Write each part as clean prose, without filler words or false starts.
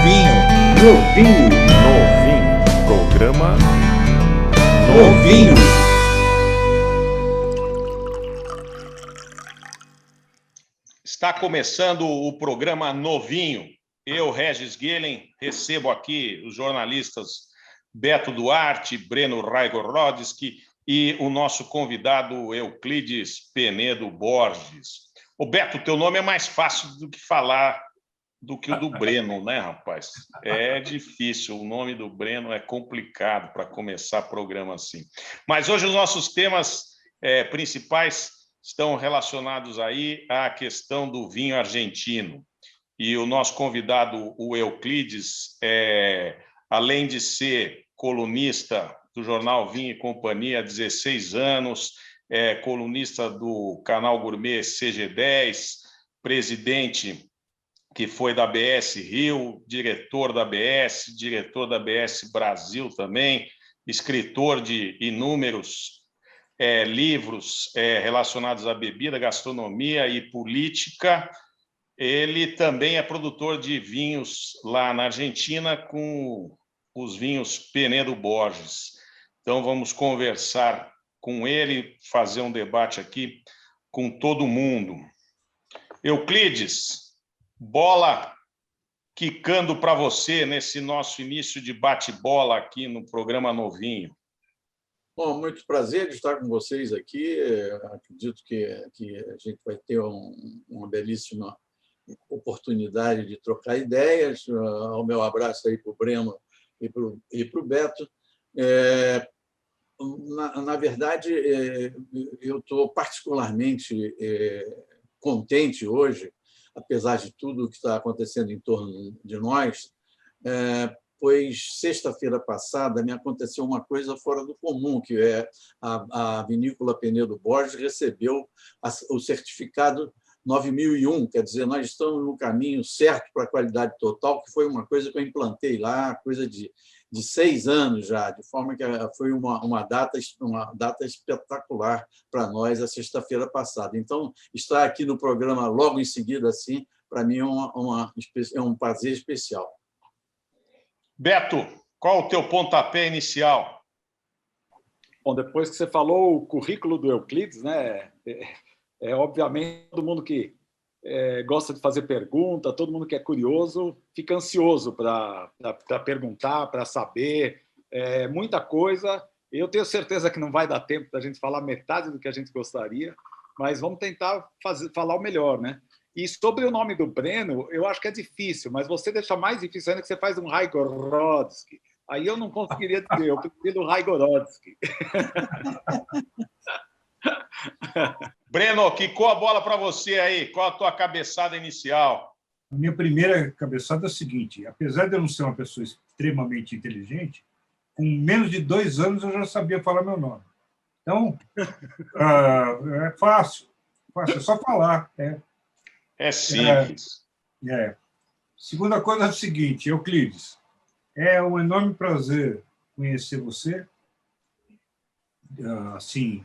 Novinho. Programa Novinho. Está começando o programa Novinho. Eu, Regis Guelen, recebo aqui os jornalistas Beto Duarte, Breno Raigorodski e o nosso convidado Euclides Penedo Borges. Ô Beto, teu nome é mais fácil do que falar do que o do Breno, né, rapaz? É difícil, o nome do Breno é complicado para começar programa assim. Mas hoje os nossos temas principais estão relacionados aí à questão do vinho argentino. E o nosso convidado, o Euclides, além de ser colunista do jornal Vinho e Companhia há 16 anos, colunista do canal Gourmet CG10, presidente que foi da ABS Rio, diretor da ABS Brasil também, escritor de inúmeros livros relacionados à bebida, gastronomia e política. Ele também é produtor de vinhos lá na Argentina com os vinhos Penedo Borges. Então vamos conversar com ele, fazer um debate aqui com todo mundo. Euclides, bola quicando para você nesse nosso início de bate-bola aqui no programa Novinho. Bom, muito prazer de estar com vocês aqui. Acredito que a gente vai ter uma belíssima oportunidade de trocar ideias. O meu abraço aí para o Breno e para o Beto. Na verdade, eu estou particularmente contente hoje, apesar de tudo o que está acontecendo em torno de nós, pois sexta-feira passada me aconteceu uma coisa fora do comum, que é a vinícola Penedo Borges recebeu o certificado 9001, quer dizer, nós estamos no caminho certo para a qualidade total, que foi uma coisa que eu implantei lá, coisa de 6 anos já, de forma que foi uma data espetacular para nós a sexta-feira passada. Então, estar aqui no programa logo em seguida, assim, para mim é um prazer especial. Beto, qual o teu pontapé inicial? Bom, depois que você falou o currículo do Euclides, né? Obviamente todo mundo que gosta de fazer pergunta, todo mundo que é curioso, fica ansioso para perguntar, para saber muita coisa. Eu tenho certeza que não vai dar tempo da gente falar metade do que a gente gostaria, mas vamos tentar falar o melhor, né? E sobre o nome do Breno, eu acho que é difícil, mas você deixa mais difícil ainda que você faz um Raigorodski. Aí eu não conseguiria dizer, eu prefiro Raigorodski. Breno, quicou a bola para você aí. Qual a tua cabeçada inicial? A minha primeira cabeçada é a seguinte: apesar de eu não ser uma pessoa extremamente inteligente, com menos de 2 anos eu já sabia falar meu nome. Então, é fácil, é só falar. É simples. Segunda coisa é o seguinte, Euclides, é um enorme prazer conhecer você, assim,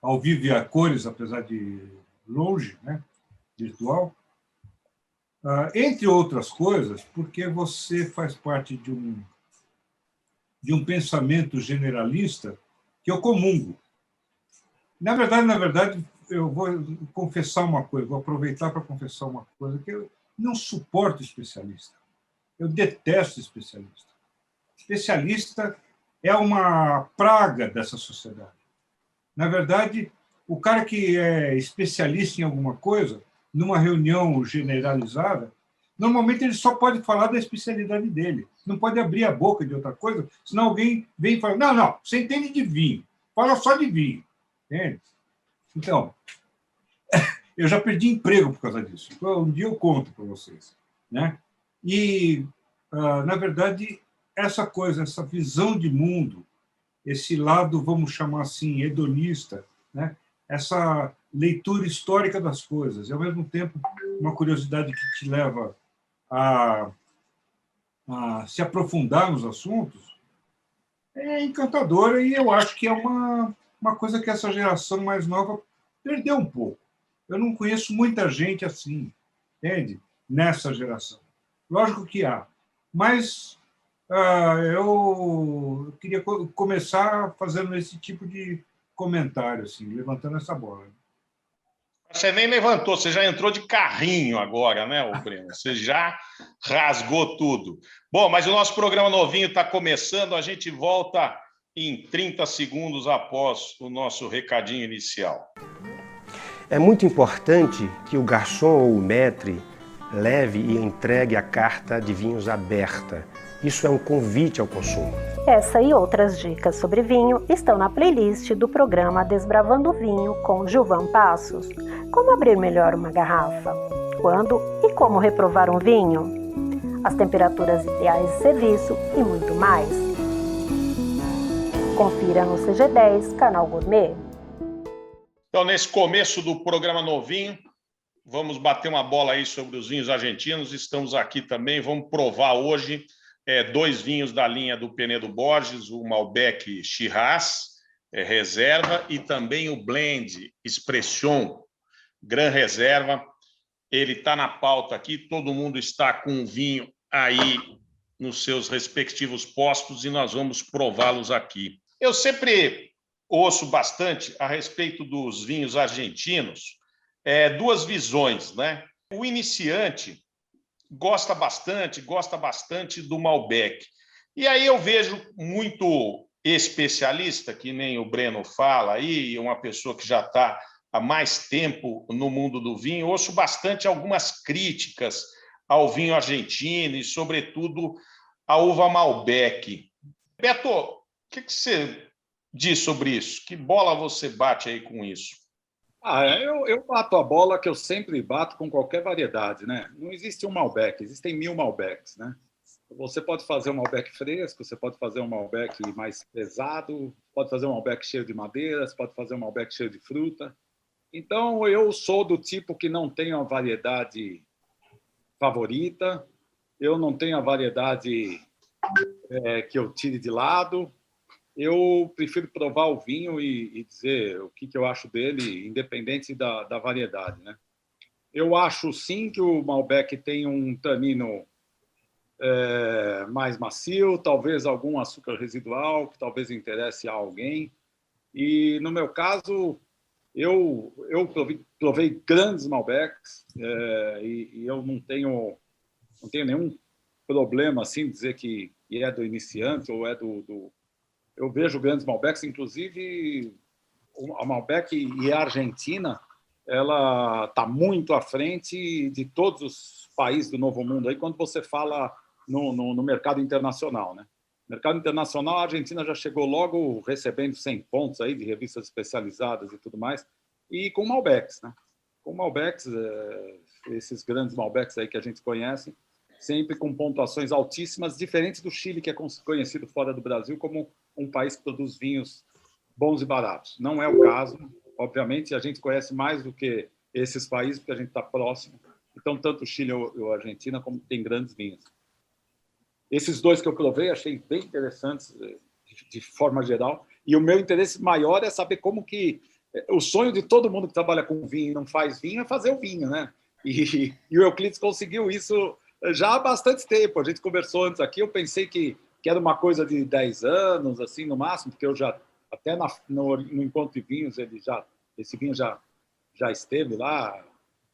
ao vivo e a cores, apesar de longe, né, virtual. Entre outras coisas, porque você faz parte de um pensamento generalista que eu comungo. Na verdade, eu vou confessar uma coisa, vou aproveitar para confessar uma coisa, que eu não suporto especialista. Eu detesto especialista. Especialista é uma praga dessa sociedade. Na verdade, o cara que é especialista em alguma coisa, numa reunião generalizada, normalmente ele só pode falar da especialidade dele. Não pode abrir a boca de outra coisa, senão alguém vem e fala, não, você entende de vinho, fala só de vinho. Entende? Então, eu já perdi emprego por causa disso. Um dia eu conto para vocês, né? E, na verdade, essa visão de mundo, esse lado, vamos chamar assim, hedonista, né? Essa leitura histórica das coisas, e, ao mesmo tempo, uma curiosidade que te leva a se aprofundar nos assuntos, é encantadora, e eu acho que é uma coisa que essa geração mais nova perdeu um pouco. Eu não conheço muita gente assim, entende? Nessa geração. Lógico que há. Mas eu queria começar fazendo esse tipo de comentário, assim, levantando essa bola. Você nem levantou, você já entrou de carrinho agora, né, Breno? Você já rasgou tudo. Bom, mas o nosso programa novinho está começando, a gente volta em 30 segundos após o nosso recadinho inicial. É muito importante que o garçom ou o maître leve e entregue a carta de vinhos aberta. Isso é um convite ao consumo. Essa e outras dicas sobre vinho estão na playlist do programa Desbravando o Vinho com Gilvan Passos. Como abrir melhor uma garrafa? Quando e como reprovar um vinho? As temperaturas ideais de serviço e muito mais. Confira no CG10, canal Gourmet. Então, nesse começo do programa novinho, vamos bater uma bola aí sobre os vinhos argentinos. Estamos aqui também, vamos provar hoje 2 vinhos da linha do Penedo Borges, o Malbec Shiraz, reserva, e também o Blend Expression, Gran Reserva. Ele está na pauta aqui, todo mundo está com o vinho aí nos seus respectivos postos e nós vamos prová-los aqui. Eu sempre ouço bastante a respeito dos vinhos argentinos, 2 visões, né? O iniciante gosta bastante do Malbec. E aí eu vejo muito especialista, que nem o Breno fala aí, uma pessoa que já está há mais tempo no mundo do vinho, ouço bastante algumas críticas ao vinho argentino e, sobretudo, à uva Malbec. Beto, o que você diz sobre isso? Que bola você bate aí com isso? Eu bato a bola que eu sempre bato com qualquer variedade, né? Não existe um Malbec, existem 1000 Malbecs, né? Você pode fazer um Malbec fresco, você pode fazer um Malbec mais pesado, pode fazer um Malbec cheio de madeira, você pode fazer um Malbec cheio de fruta. Então, eu sou do tipo que não tem uma variedade favorita, eu não tenho a variedade que eu tire de lado. Eu prefiro provar o vinho e dizer o que eu acho dele, independente da variedade, né? Eu acho, sim, que o Malbec tem um tanino mais macio, talvez algum açúcar residual, que talvez interesse a alguém. E, no meu caso, eu provei grandes Malbecs e eu não tenho nenhum problema assim dizer que é do iniciante ou é do... Eu vejo grandes Malbecs, inclusive a Malbec e a Argentina, ela está muito à frente de todos os países do Novo Mundo. Aí, quando você fala no mercado internacional, né? No mercado internacional, a Argentina já chegou logo recebendo 100 pontos aí de revistas especializadas e tudo mais, e com Malbecs, né? Com Malbecs, esses grandes Malbecs aí que a gente conhece, sempre com pontuações altíssimas, diferentes do Chile, que é conhecido fora do Brasil como um país que produz vinhos bons e baratos. Não é o caso, obviamente, a gente conhece mais do que esses países, porque a gente está próximo. Então, tanto o Chile ou a Argentina, como tem grandes vinhos. Esses 2 que eu provei, achei bem interessantes, de forma geral. E o meu interesse maior é saber como que... O sonho de todo mundo que trabalha com vinho e não faz vinho é fazer o vinho, né? E o Euclides conseguiu isso já há bastante tempo. A gente conversou antes aqui, eu pensei que era uma coisa de 10 anos, assim, no máximo, porque eu já, até no Encontro de Vinhos, esse vinho já esteve lá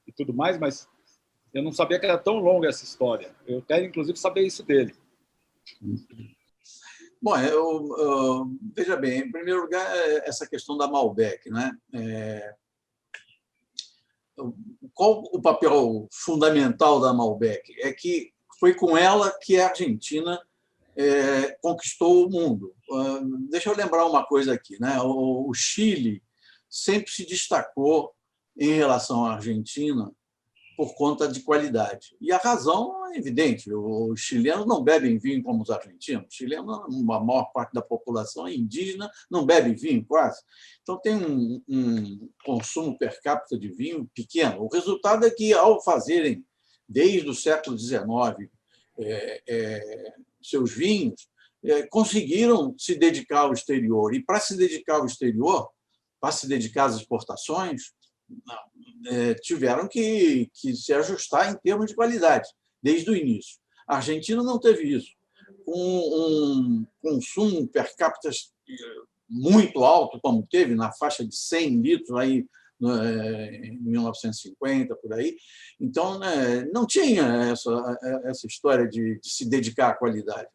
e tudo mais, mas eu não sabia que era tão longa essa história. Eu quero, inclusive, saber isso dele. Bom, veja bem, em primeiro lugar, essa questão da Malbec, né? Qual o papel fundamental da Malbec? É que foi com ela que a Argentina conquistou o mundo. Deixa eu lembrar uma coisa aqui, né? O Chile sempre se destacou em relação à Argentina por conta de qualidade. E a razão é evidente, os chilenos não bebem vinho como os argentinos. Os chilenos, a maior parte da população é indígena, não bebe vinho quase. Então, tem um consumo per capita de vinho pequeno. O resultado é que, ao fazerem, desde o século XIX, seus vinhos, conseguiram se dedicar ao exterior. E, para se dedicar ao exterior, para se dedicar às exportações, tiveram que se ajustar em termos de qualidade, desde o início. A Argentina não teve isso. Com um consumo per capita muito alto, como teve, na faixa de 100 litros aí, em 1950, por aí. Então, não tinha essa história de se dedicar à qualidade.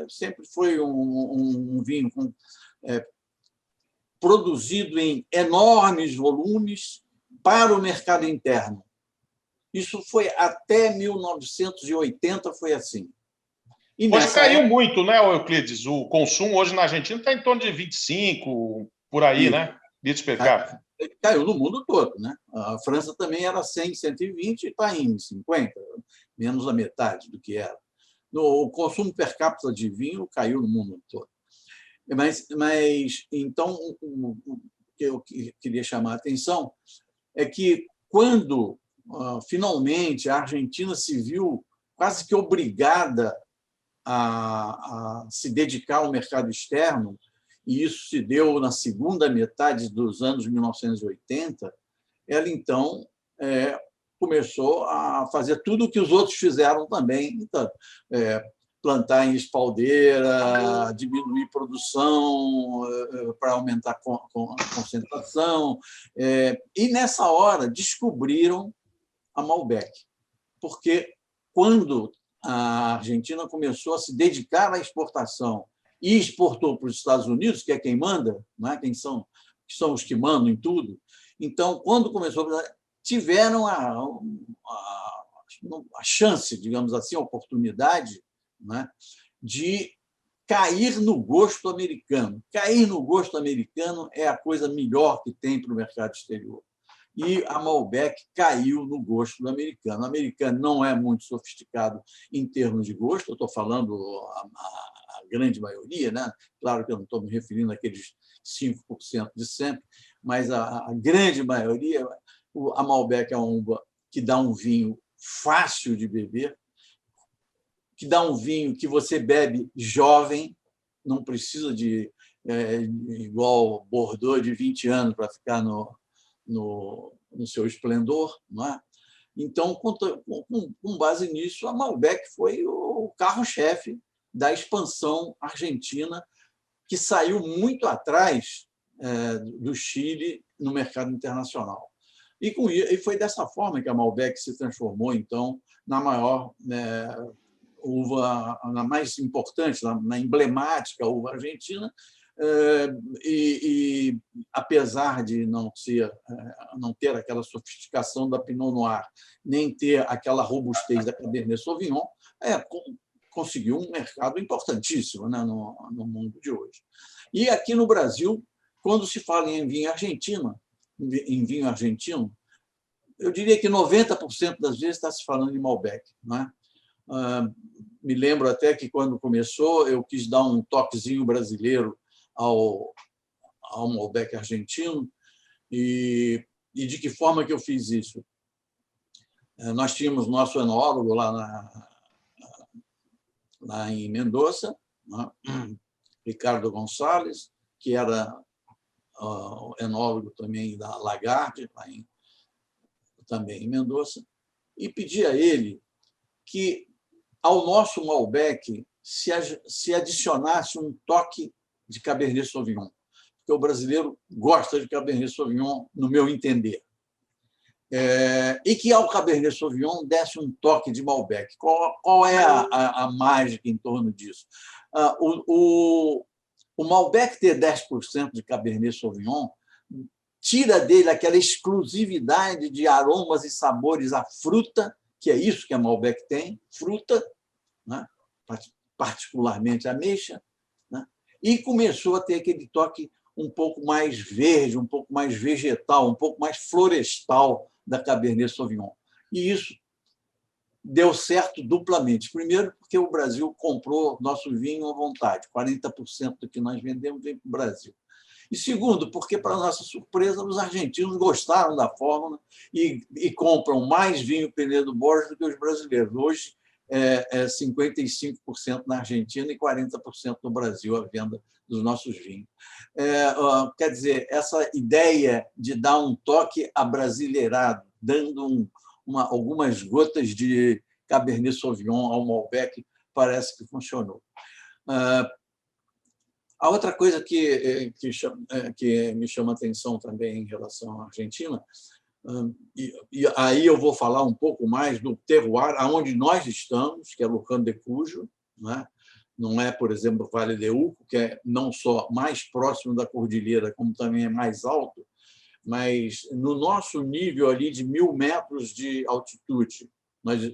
Sempre foi um vinho produzido em enormes volumes para o mercado interno. Isso foi até 1980, foi assim. E hoje caiu muito, né, Euclides? O consumo hoje na Argentina está em torno de 25, por aí, né? Litros per capita. Caiu no mundo todo, né? A França também era 100, 120 e está em 50, menos a metade do que era. O consumo per capita de vinho caiu no mundo todo. Mas então, o que eu queria chamar a atenção é que, quando finalmente a Argentina se viu quase que obrigada a se dedicar ao mercado externo, e isso se deu na segunda metade dos anos 1980, ela, então, começou a fazer tudo o que os outros fizeram também. Então, plantar em espaldeira, diminuir produção para aumentar a concentração. E, nessa hora, descobriram a Malbec, porque, quando a Argentina começou a se dedicar à exportação e exportou para os Estados Unidos, que é quem manda, não é? Quem são os que mandam em tudo. Então, quando começou, tiveram a chance, digamos assim, a oportunidade, né, de cair no gosto americano. Cair no gosto americano é a coisa melhor que tem para o mercado exterior. E a Malbec caiu no gosto do americano. O americano não é muito sofisticado em termos de gosto, eu estou falando a grande maioria, né? Claro que eu não estou me referindo àqueles 5% de sempre, mas a grande maioria, a Malbec é uma uva que dá um vinho fácil de beber, que dá um vinho que você bebe jovem, não precisa de igual Bordeaux de 20 anos para ficar no seu esplendor, não é? Então, com base nisso, a Malbec foi o carro-chefe da expansão argentina, que saiu muito atrás do Chile no mercado internacional. E foi dessa forma que a Malbec se transformou, então, na maior uva, na mais importante, na emblemática uva argentina. E apesar de não ter aquela sofisticação da Pinot Noir, nem ter aquela robustez da Cabernet Sauvignon, conseguiu um mercado importantíssimo, né, no mundo de hoje. E aqui no Brasil, quando se fala em vinho argentino, eu diria que 90% das vezes está se falando de Malbec, não é? Me lembro até que, quando começou, eu quis dar um toquezinho brasileiro ao Malbec argentino. E de que forma que eu fiz isso? Nós tínhamos nosso enólogo lá em Mendoza, né? Ricardo Gonçalves, que era enólogo também da Lagarde, também em Mendoza, e pedi a ele que, ao nosso Malbec, se adicionasse um toque de Cabernet Sauvignon, porque o brasileiro gosta de Cabernet Sauvignon, no meu entender. E que, ao Cabernet Sauvignon, desse um toque de Malbec. Qual é a mágica em torno disso? O Malbec ter 10% de Cabernet Sauvignon tira dele aquela exclusividade de aromas e sabores à fruta, que é isso que a Malbec tem, fruta, né? Particularmente ameixa, né? E começou a ter aquele toque um pouco mais verde, um pouco mais vegetal, um pouco mais florestal da Cabernet Sauvignon. E isso deu certo duplamente. Primeiro, porque o Brasil comprou nosso vinho à vontade, 40% do que nós vendemos vem para o Brasil. E segundo, porque, para nossa surpresa, os argentinos gostaram da fórmula e compram mais vinho Penedo Borges do que os brasileiros. Hoje, 55% na Argentina e 40% no Brasil a venda dos nossos vinhos. Quer dizer, essa ideia de dar um toque abrasileirado, dando algumas gotas de Cabernet Sauvignon ao Malbec parece que funcionou. A outra coisa que me chama a atenção também em relação à Argentina, e aí eu vou falar um pouco mais do terroir, aonde nós estamos, que é Luján de Cuyo, né? Não é, por exemplo, o Vale de Uco, que é não só mais próximo da cordilheira, como também é mais alto, mas no nosso nível ali de 1.000 metros de altitude,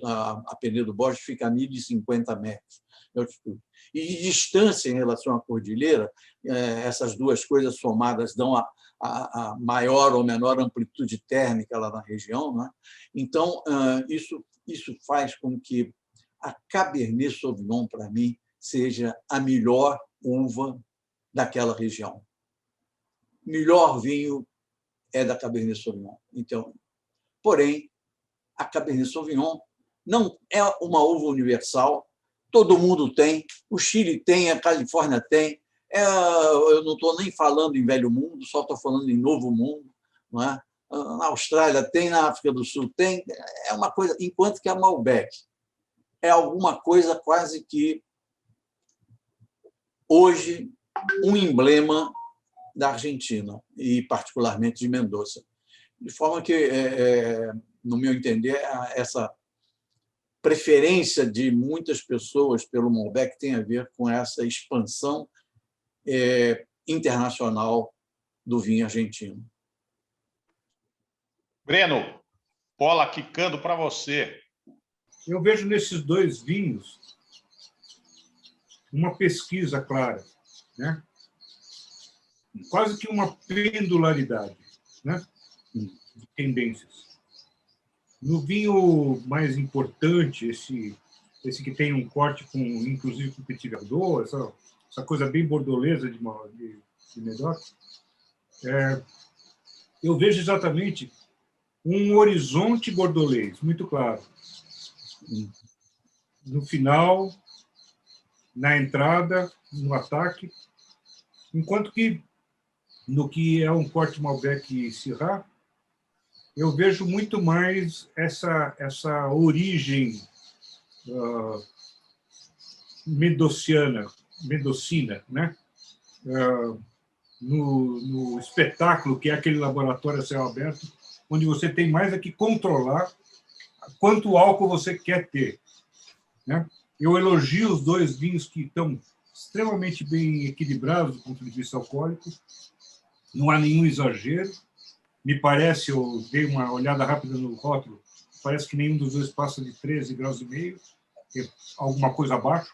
a Penedo Borges fica a 1.050 metros de altitude. E de distância em relação à cordilheira, essas duas coisas somadas dão a maior ou menor amplitude térmica lá na região, né? Então, isso faz com que a Cabernet Sauvignon, para mim, seja a melhor uva daquela região. Melhor vinho é da Cabernet Sauvignon. Então, porém, a Cabernet Sauvignon não é uma uva universal, todo mundo tem, o Chile tem, a Califórnia tem, eu não estou nem falando em Velho Mundo, só estou falando em Novo Mundo, não é? Na Austrália tem, na África do Sul tem, é uma coisa, enquanto que a Malbec é alguma coisa quase que, hoje, um emblema da Argentina, e particularmente de Mendoza. De forma que, no meu entender, essa preferência de muitas pessoas pelo Malbec tem a ver com essa expansão internacional do vinho argentino. Breno, bola quicando para você. Eu vejo nesses dois vinhos uma pesquisa clara, né? Quase que uma pendularidade, né? De tendências. No vinho mais importante, esse que tem um corte inclusive com Petit Verdot, essa coisa bem bordolesa de Medoc, eu vejo exatamente um horizonte bordolês muito claro. No final, na entrada, no ataque, enquanto que no que é um corte Malbec Syrah, eu vejo muito mais essa origem mendocina, né? No espetáculo, que é aquele laboratório a céu aberto, onde você tem mais que controlar quanto álcool você quer ter, né? Eu elogio os dois vinhos que estão extremamente bem equilibrados do ponto de vista alcoólico, não há nenhum exagero. Me parece, eu dei uma olhada rápida no rótulo, parece que nenhum dos dois passa de 13,5 graus, alguma coisa abaixo.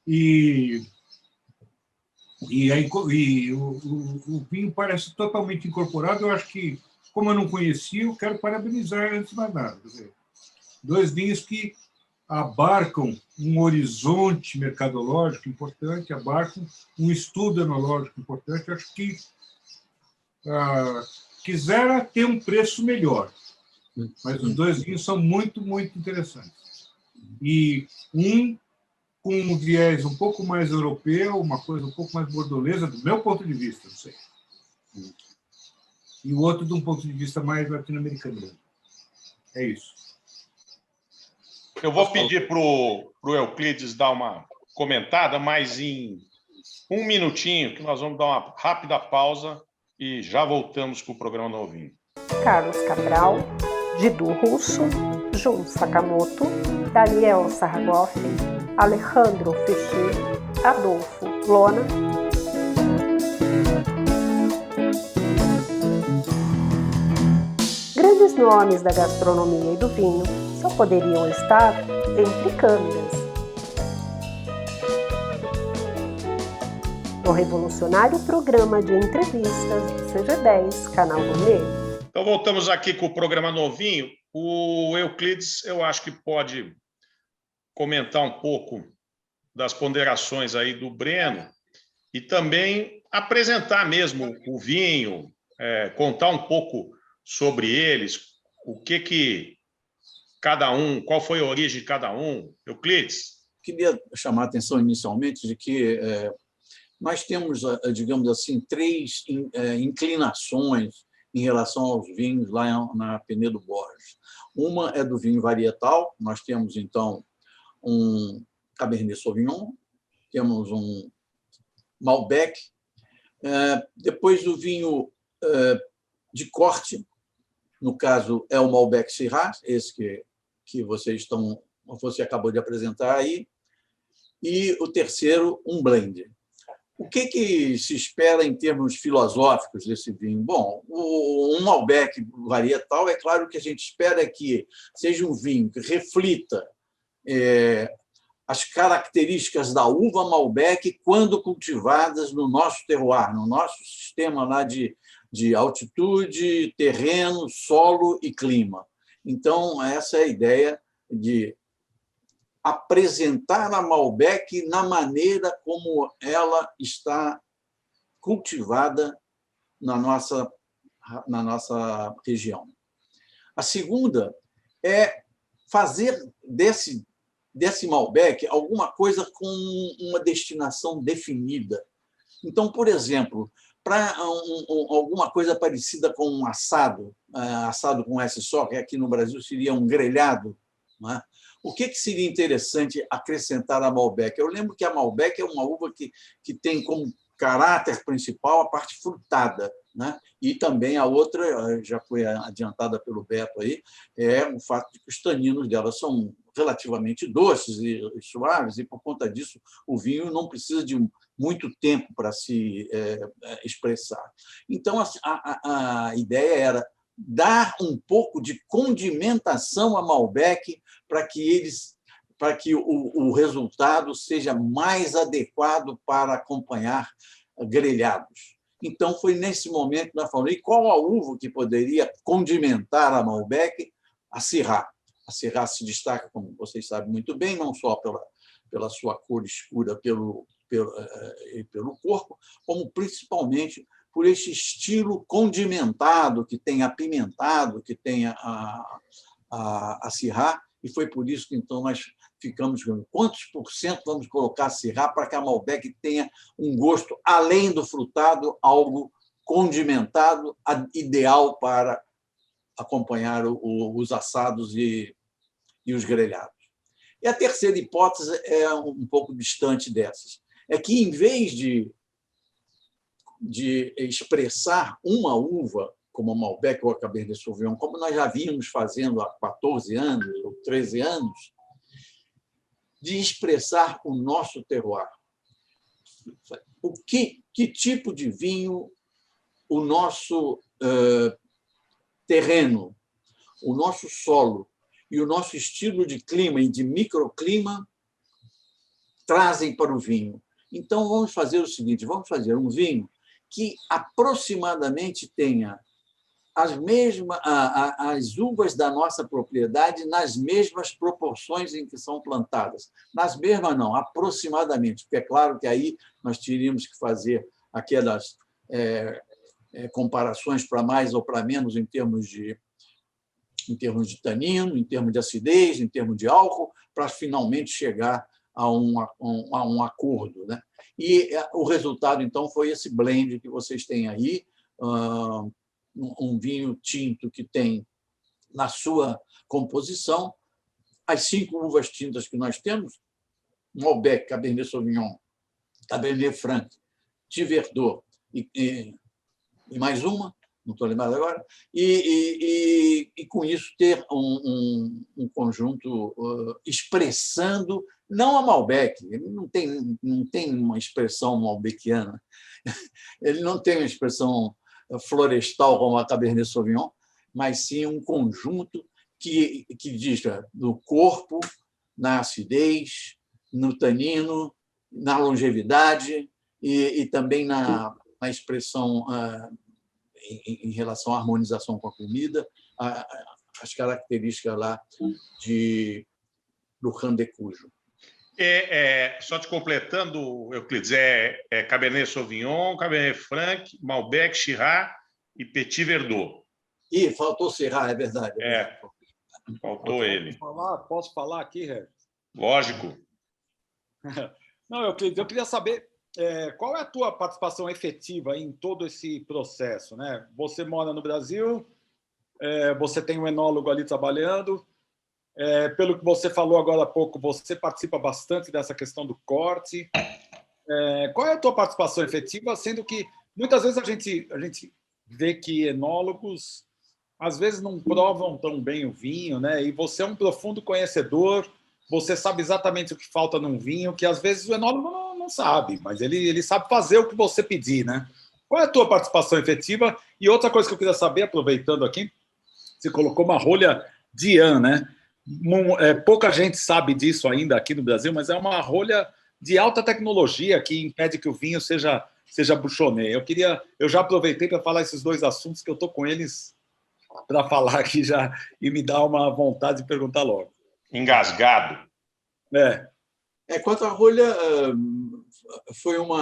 E o vinho parece totalmente incorporado. Eu acho que, como eu não conhecia, eu quero parabenizar antes de mais nada. Quer dizer, dois vinhos que abarcam um horizonte mercadológico importante, abarcam um estudo enológico importante. Eu acho que quisera ter um preço melhor, mas os dois vinhos são muito, muito interessantes. E um com um viés um pouco mais europeu, uma coisa um pouco mais bordolesa, do meu ponto de vista, não sei. E o outro de um ponto de vista mais latino-americano. É isso. Eu vou pedir para o Euclides dar uma comentada, mas em um minutinho, que nós vamos dar uma rápida pausa e já voltamos com o programa Novinho. Carlos Cabral, Didu Russo, Jun Sakamoto, Daniel Sarragoff, Alejandro Fischer, Adolfo Lona. Grandes nomes da gastronomia e do vinho só poderiam estar entre câmeras. No revolucionário programa de entrevistas do CG10, Canal Gourmet. Então, voltamos aqui com o programa Novinho. O Euclides, eu acho que pode comentar um pouco das ponderações aí do Breno e também apresentar mesmo o vinho, contar um pouco sobre eles, o que cada um, qual foi a origem de cada um. Euclides? Queria chamar a atenção inicialmente de que nós temos, digamos assim, três inclinações em relação aos vinhos lá na Penedo Borges. Uma é do vinho varietal, nós temos, então, um Cabernet Sauvignon, temos um Malbec, depois do vinho de corte, no caso é o Malbec Syrah, esse que você acabou de apresentar aí, e o terceiro, um blend. O que se espera em termos filosóficos desse vinho? Bom, um Malbec varietal, é claro que a gente espera que seja um vinho que reflita as características da uva Malbec quando cultivadas no nosso terroir, no nosso sistema lá de altitude, terreno, solo e clima. Então, essa é a ideia de apresentar a Malbec na maneira como ela está cultivada na nossa região. A segunda é fazer desse Malbec alguma coisa com uma destinação definida. Então, por exemplo, para alguma coisa parecida com um assado com S só, que aqui no Brasil seria um grelhado, não é? O que seria interessante acrescentar à Malbec? Eu lembro que a Malbec é uma uva que tem como caráter principal a parte frutada, né? E também a outra, já foi adiantada pelo Beto aí, é o fato de que os taninos dela são relativamente doces e suaves, e, por conta disso, o vinho não precisa de muito tempo para se expressar. Então, a ideia era dar um pouco de condimentação à Malbec para que o resultado seja mais adequado para acompanhar grelhados. Então, foi nesse momento que nós falamos, e qual a uva que poderia condimentar a Malbec? A Syrah. A Syrah se destaca, como vocês sabem muito bem, não só pela sua cor escura pelo corpo, como principalmente por esse estilo condimentado, que tem apimentado, que tem a Syrah, e foi por isso que, então, nós ficamos com quantos por cento vamos colocar a Syrah para que a Malbec tenha um gosto, além do frutado, algo condimentado, ideal para acompanhar os assados e os grelhados. E a terceira hipótese é um pouco distante dessas. É que, em vez de expressar uma uva, como a Malbec ou a Cabernet Sauvignon, como nós já vínhamos fazendo há 14 anos ou 13 anos, de expressar o nosso terroir. Que tipo de vinho o nosso terreno, o nosso solo e o nosso estilo de clima e de microclima trazem para o vinho. Então, vamos fazer o seguinte, vamos fazer um vinho que aproximadamente tenha as uvas da nossa propriedade nas mesmas proporções em que são plantadas. Nas mesmas, não, aproximadamente, porque é claro que aí nós teríamos que fazer aquelas comparações para mais ou para menos em termos de tanino, em termos de acidez, em termos de álcool, para finalmente chegar a um acordo, né? E o resultado, então, foi esse blend que vocês têm aí, um vinho tinto que tem na sua composição as 5 uvas tintas que nós temos: Malbec, Cabernet Sauvignon, Cabernet Franc, Verdot e mais uma, não estou lembrado agora, e com isso ter um conjunto expressando, não a Malbec, ele não tem uma expressão malbeciana, ele não tem uma expressão florestal como a Cabernet Sauvignon, mas sim um conjunto que diz no corpo, na acidez, no tanino, na longevidade e também na expressão em relação à harmonização com a comida, as características lá do Grand de Cujo. Só te completando, Euclides, Cabernet Sauvignon, Cabernet Franc, Malbec, Syrah e Petit Verdot. E faltou Syrah, é verdade. Faltou ele. Posso falar aqui, Regis? Lógico. Não, Euclides, eu queria saber qual é a tua participação efetiva em todo esse processo, né? Você mora no Brasil, você tem um enólogo ali trabalhando. Pelo que você falou agora há pouco, você participa bastante dessa questão do corte. Qual é a tua participação efetiva, sendo que muitas vezes a gente vê que enólogos às vezes não provam tão bem o vinho, né? E você é um profundo conhecedor, você sabe exatamente o que falta num vinho, que às vezes o enólogo não sabe, mas ele sabe fazer o que você pedir, né? Qual é a tua participação efetiva? E outra coisa que eu queria saber, aproveitando aqui, você colocou uma rolha Dian, né? Pouca gente sabe disso ainda aqui no Brasil, mas é uma rolha de alta tecnologia que impede que o vinho seja Bouchonnet. Eu já aproveitei para falar esses dois assuntos que eu estou com eles para falar aqui já e me dá uma vontade de perguntar logo. Engasgado. Quanto à rolha, foi um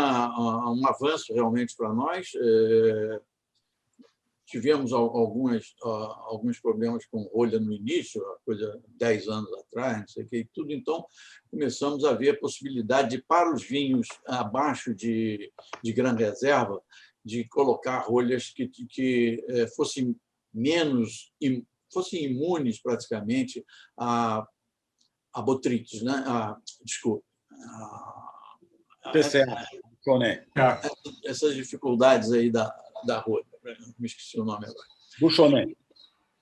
avanço realmente para nós. Tivemos alguns problemas com rolha no início, coisa 10 anos atrás, não sei o que, tudo. Então, começamos a ver a possibilidade para os vinhos abaixo de Gran Reserva, de colocar rolhas que fossem fossem imunes praticamente a botrites, né? Desculpe. PCA, essas dificuldades aí da rolha. Me esqueci o nome agora. Bouchonnet.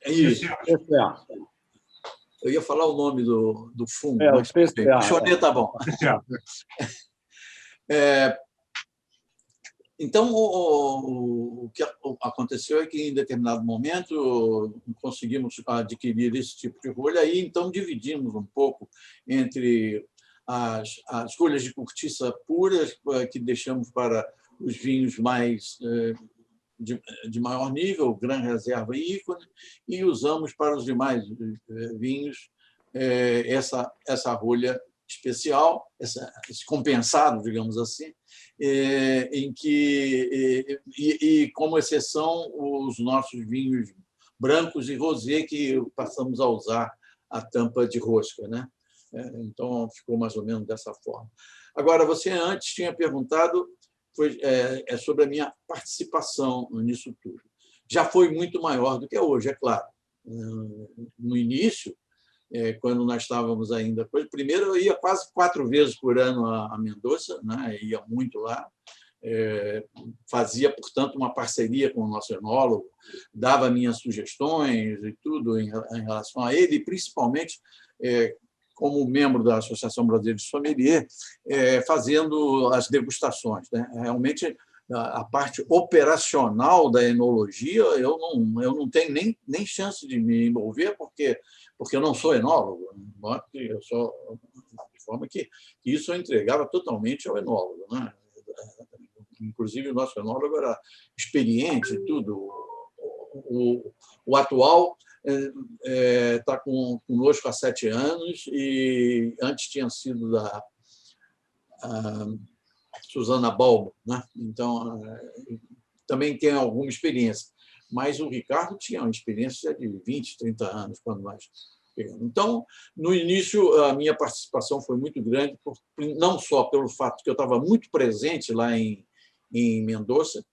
Isso. PCA. Eu ia falar o nome do fungo. Mas PCA. Bouchonnet está bom. Então, o que aconteceu é que, em determinado momento, conseguimos adquirir esse tipo de rolha, e então dividimos um pouco entre as rolhas de cortiça puras, que deixamos para os vinhos mais de maior nível, Gran Reserva e Ícone, e usamos para os demais vinhos essa rolha especial, esse compensado, digamos assim, em que, como exceção, os nossos vinhos brancos e rosé, que passamos a usar a tampa de rosca, né? Então, ficou mais ou menos dessa forma. Agora, você antes tinha perguntado sobre a minha participação nisso tudo. Já foi muito maior do que é hoje, é claro. No início, quando nós estávamos ainda... Primeiro, eu ia quase 4 vezes por ano a Mendoza, né? Ia muito lá. Fazia, portanto, uma parceria com o nosso enólogo, dava minhas sugestões e tudo em relação a ele, e principalmente como membro da Associação Brasileira de Sommelier, fazendo as degustações, né? Realmente, a parte operacional da enologia, eu não tenho nem chance de me envolver, porque eu não sou enólogo, eu sou, de forma que isso eu entregava totalmente ao enólogo, né? Inclusive, o nosso enólogo era experiente e tudo. O atual está conosco há 7 anos, e antes tinha sido da Susana Balbo, né? Então, também tem alguma experiência. Mas o Ricardo tinha uma experiência de 20, 30 anos quando nós pegamos. Então, no início, a minha participação foi muito grande, não só pelo fato que eu estava muito presente lá em Mendoza,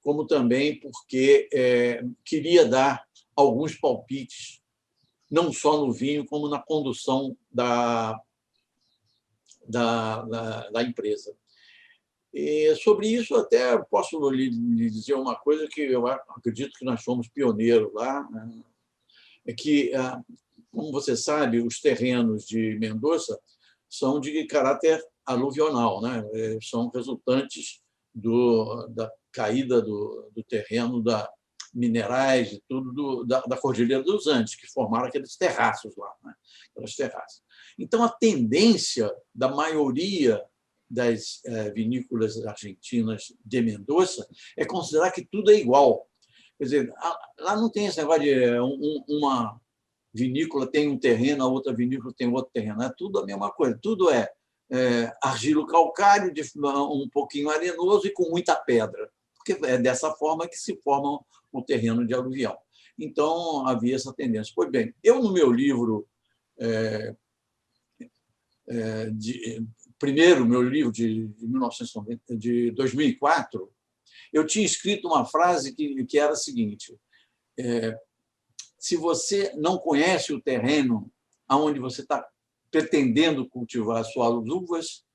como também porque queria dar alguns palpites, não só no vinho, como na condução da empresa. E sobre isso, até posso lhe dizer uma coisa que eu acredito que nós fomos pioneiros lá, né? É que, como você sabe, os terrenos de Mendoza são de caráter aluvional, né? São resultantes da caída do terreno, minerais e tudo da Cordilheira dos Andes, que formaram aqueles terraços lá, né? Aquelas terraças. Então, a tendência da maioria das vinícolas argentinas de Mendoza é considerar que tudo é igual. Quer dizer, lá não tem esse negócio de uma vinícola tem um terreno, a outra vinícola tem outro terreno. É tudo a mesma coisa. Tudo é argilo-calcário, um pouquinho arenoso e com muita pedra, porque é dessa forma que se forma o terreno de aluvião. Então, havia essa tendência. Pois bem, eu, no meu livro, primeiro, meu livro de 2004, eu tinha escrito uma frase que era a seguinte: se você não conhece o terreno onde você está pretendendo cultivar suas uvas,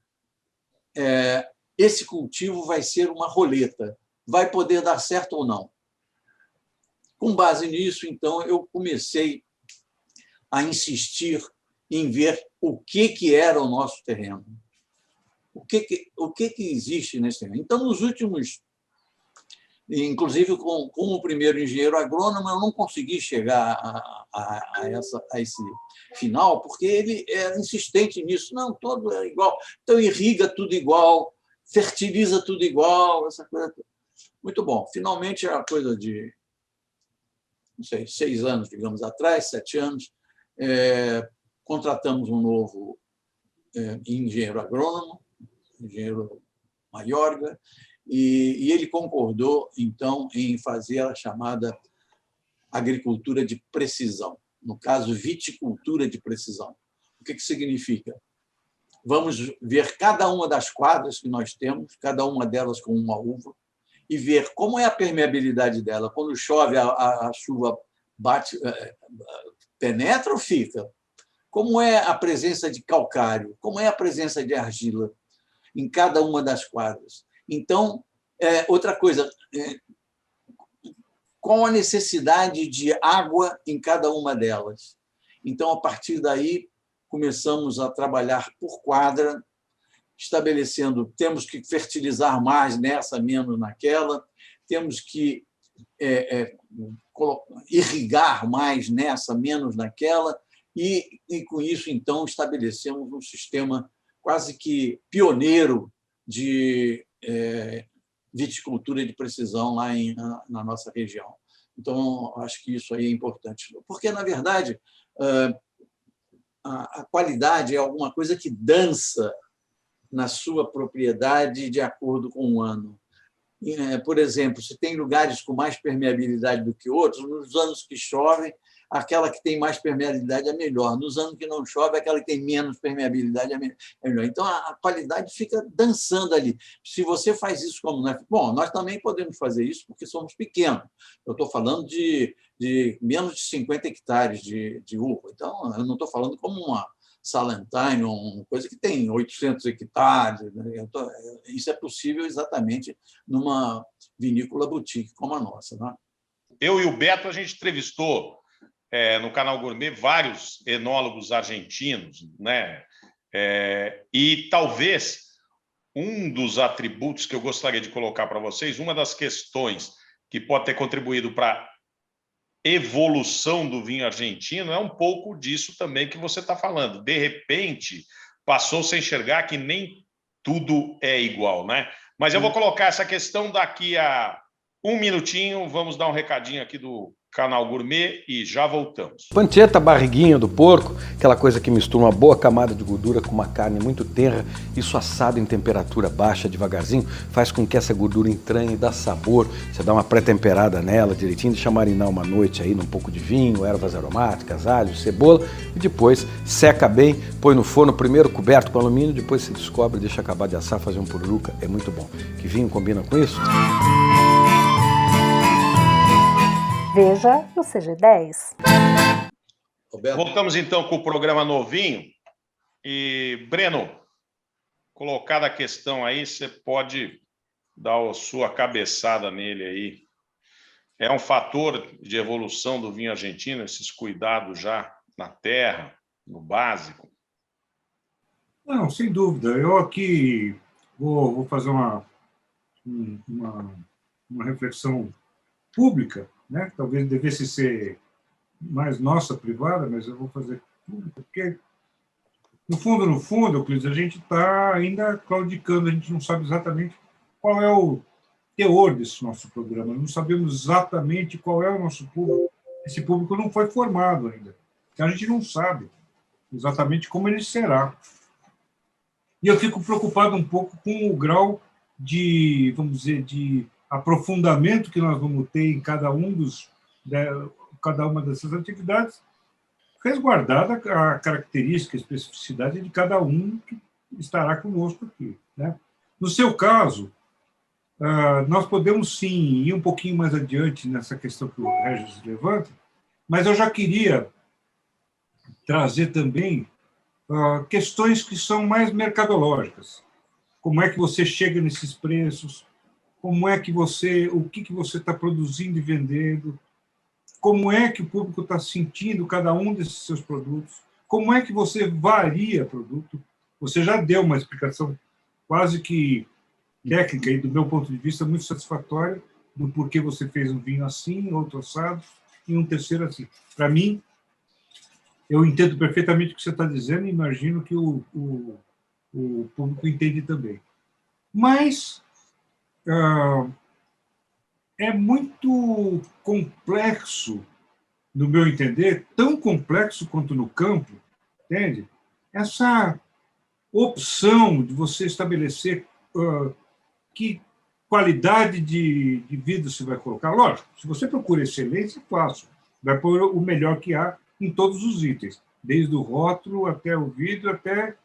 esse cultivo vai ser uma roleta, vai poder dar certo ou não. Com base nisso, então, eu comecei a insistir em ver o que era o nosso terreno, o que existe nesse terreno. Então, nos últimos, inclusive com o primeiro engenheiro agrônomo, eu não consegui chegar a esse final, porque ele era insistente nisso. Não, todo é igual. Então, irriga tudo igual, fertiliza tudo igual, essa coisa toda. Muito bom. Finalmente, é uma coisa de, não sei, 6 anos, digamos, atrás, 7 anos, contratamos um novo engenheiro agrônomo, engenheiro Maiorga, e ele concordou, então, em fazer a chamada agricultura de precisão, no caso, viticultura de precisão. O que significa? Vamos ver cada uma das quadras que nós temos, cada uma delas com uma uva, e ver como é a permeabilidade dela. Quando chove, a chuva bate, penetra ou fica? Como é a presença de calcário? Como é a presença de argila em cada uma das quadras? Então, outra coisa, qual a necessidade de água em cada uma delas? Então, a partir daí, começamos a trabalhar por quadra, estabelecendo, temos que fertilizar mais nessa, menos naquela, temos que irrigar mais nessa, menos naquela, e com isso, então, estabelecemos um sistema quase que pioneiro de viticultura de precisão lá na nossa região. Então, acho que isso aí é importante, porque, na verdade, a qualidade é alguma coisa que dança na sua propriedade de acordo com o ano. Por exemplo, se tem lugares com mais permeabilidade do que outros, nos anos que chovem, aquela que tem mais permeabilidade é melhor. Nos anos que não chove, aquela que tem menos permeabilidade é melhor. Então, a qualidade fica dançando ali. Se você faz isso como nós... Bom, nós também podemos fazer isso porque somos pequenos. Eu estou falando de menos de 50 hectares de uva. Então, eu não estou falando como uma Salentine, uma coisa que tem 800 hectares. Né? Isso é possível exatamente numa vinícola boutique como a nossa. Né? Eu e o Beto, a gente entrevistou no Canal Gourmet vários enólogos argentinos, né? E talvez um dos atributos que eu gostaria de colocar para vocês, uma das questões que pode ter contribuído para a evolução do vinho argentino é um pouco disso também que você está falando. De repente, passou-se a enxergar que nem tudo é igual, né? Mas eu vou colocar essa questão daqui a um minutinho. Vamos dar um recadinho aqui do Canal Gourmet e já voltamos. Pancetta, barriguinha do porco, aquela coisa que mistura uma boa camada de gordura com uma carne muito tenra, isso assado em temperatura baixa, devagarzinho, faz com que essa gordura entranhe e dá sabor. Você dá uma pré-temperada nela direitinho, deixa marinar uma noite aí num pouco de vinho, ervas aromáticas, alho, cebola, e depois seca bem, põe no forno, primeiro coberto com alumínio, depois se descobre, deixa acabar de assar, fazer um pururuca, é muito bom. Que vinho combina com isso? Veja no CG10. Voltamos então com o programa novinho. E, Breno, colocada a questão aí, você pode dar a sua cabeçada nele aí. É um fator de evolução do vinho argentino, esses cuidados já na terra, no básico? Não, sem dúvida. Eu aqui vou fazer uma reflexão pública, né? Talvez devesse ser mais nossa, privada, mas eu vou fazer pública, porque, no fundo, Euclides, a gente está ainda claudicando, a gente não sabe exatamente qual é o teor desse nosso programa, não sabemos exatamente qual é o nosso público, esse público não foi formado ainda, então a gente não sabe exatamente como ele será. E eu fico preocupado um pouco com o grau de, vamos dizer, de aprofundamento que nós vamos ter em cada uma dessas atividades, resguardada a característica, a especificidade de cada um que estará conosco aqui, né? No seu caso, nós podemos sim ir um pouquinho mais adiante nessa questão que o Regis levanta, Mas eu já queria trazer também questões que são mais mercadológicas. Como é que você chega nesses preços? Como é que o que você está produzindo e vendendo? Como é que o público está sentindo cada um desses seus produtos? Como é que você varia produto? Você já deu uma explicação quase que técnica, e do meu ponto de vista, muito satisfatória, do porquê você fez um vinho assim, outro assado, e um terceiro assim. Para mim, eu entendo perfeitamente o que você está dizendo e imagino que o público entende também. Mas é muito complexo, no meu entender, tão complexo quanto no campo, entende? Essa opção de você estabelecer que qualidade de vida você vai colocar. Lógico, se você procura excelência, é fácil. Vai pôr o melhor que há em todos os itens, desde o rótulo até o vidro, até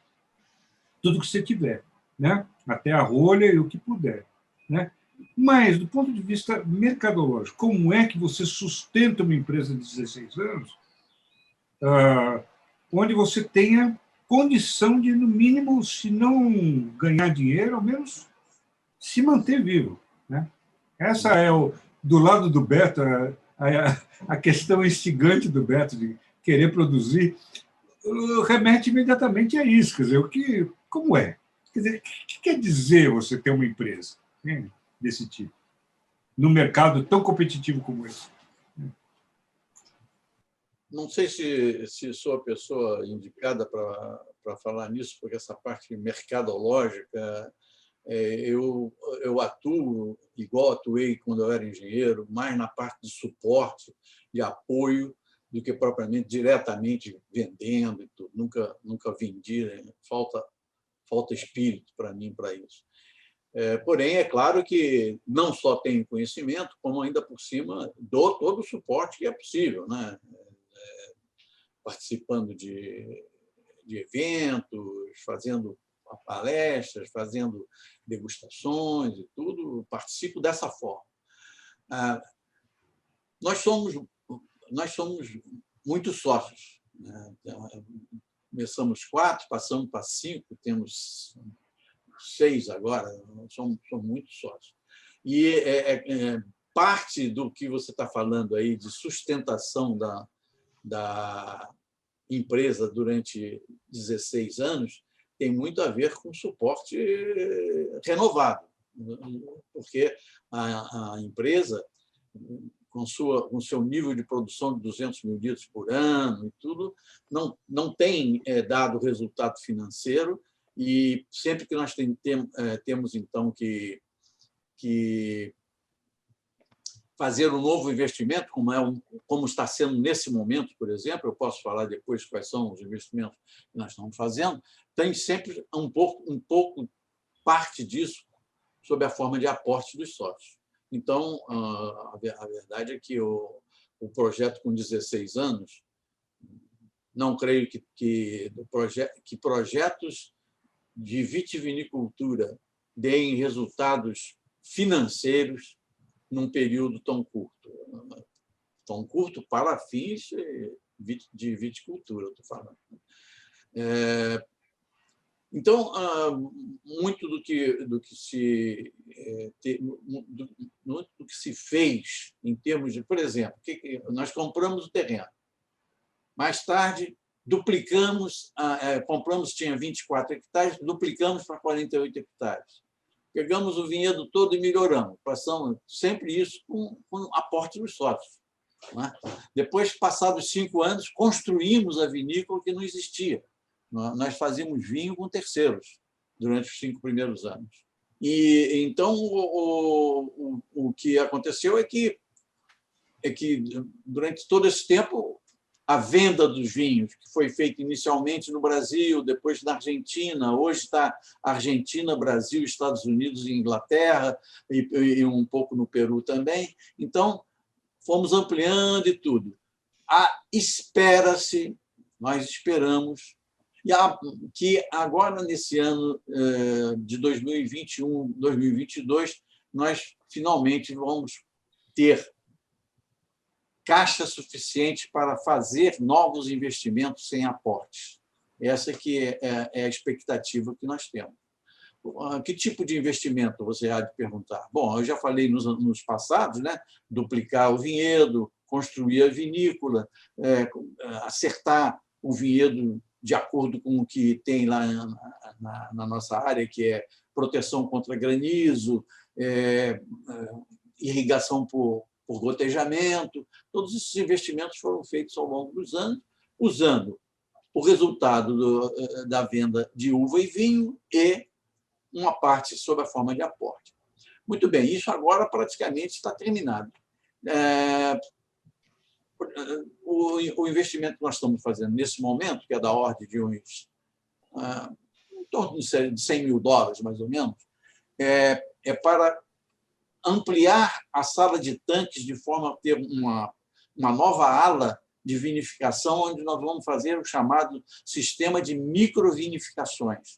tudo que você tiver, né? Até a rolha e o que puder, né? Mas, do ponto de vista mercadológico, como é que você sustenta uma empresa de 16 anos onde você tenha condição de, no mínimo, se não ganhar dinheiro, ao menos se manter vivo, né? Essa é, do lado do Beto, a questão instigante do Beto de querer produzir, remete imediatamente a isso. Quer dizer, como é? Quer dizer, o que quer dizer você ter uma empresa, né, desse tipo, num mercado tão competitivo como esse? Não sei se sou a pessoa indicada para falar nisso, porque essa parte mercadológica, eu atuo, igual atuei quando eu era engenheiro, mais na parte de suporte, de apoio, do que propriamente diretamente vendendo e tudo. Nunca vendi, né? Falta espírito para mim para isso. Porém, é claro que não só tenho conhecimento, como ainda por cima dou todo o suporte que é possível, né? Participando de eventos, fazendo palestras, fazendo degustações e tudo, participo dessa forma. Nós somos muitos sócios, né? Começamos 4, passamos para 5, temos 6 agora, somos muitos sócios. E parte do que você está falando aí de sustentação da empresa durante 16 anos tem muito a ver com suporte renovado, porque a empresa, com seu nível de produção de 200 mil litros por ano e tudo, não tem dado resultado financeiro, e sempre que nós temos, então, que fazer um novo investimento, como está sendo nesse momento, por exemplo, eu posso falar depois quais são os investimentos que nós estamos fazendo, tem sempre um pouco parte disso sob a forma de aporte dos sócios. Então, a verdade é que o projeto com 16 anos, não creio que projetos de vitivinicultura deem resultados financeiros num período tão curto para fins de viticultura, estou falando. Então, muito do que se fez em termos de, por exemplo, nós compramos o terreno, mais tarde duplicamos, tinha 24 hectares, duplicamos para 48 hectares. Pegamos o vinhedo todo e melhoramos. Passamos sempre isso com aporte dos sócios, né? Depois, passados 5 anos, construímos a vinícola que não existia. Nós fazíamos vinho com terceiros durante os 5 primeiros anos. E então o que aconteceu é que durante todo esse tempo a venda dos vinhos, que foi feita inicialmente no Brasil, depois na Argentina, hoje está Argentina, Brasil, Estados Unidos e Inglaterra, e um pouco no Peru também. Então, fomos ampliando e tudo. Nós esperamos, que agora, nesse ano de 2021, 2022, nós finalmente vamos ter caixa suficiente para fazer novos investimentos sem aportes. Essa que é a expectativa que nós temos. Que tipo de investimento, você há de perguntar? Bom, eu já falei nos passados, né? Duplicar o vinhedo, construir a vinícola, acertar o vinhedo de acordo com o que tem lá na nossa área, que é proteção contra granizo, irrigação por gotejamento. Todos esses investimentos foram feitos ao longo dos anos, usando o resultado da venda de uva e vinho e uma parte sob a forma de aporte. Muito bem, isso agora praticamente está terminado. O investimento que nós estamos fazendo nesse momento, que é da ordem de uns em torno de $100 mil, mais ou menos, é para ampliar a sala de tanques de forma a ter uma nova ala de vinificação, onde nós vamos fazer o chamado sistema de microvinificações.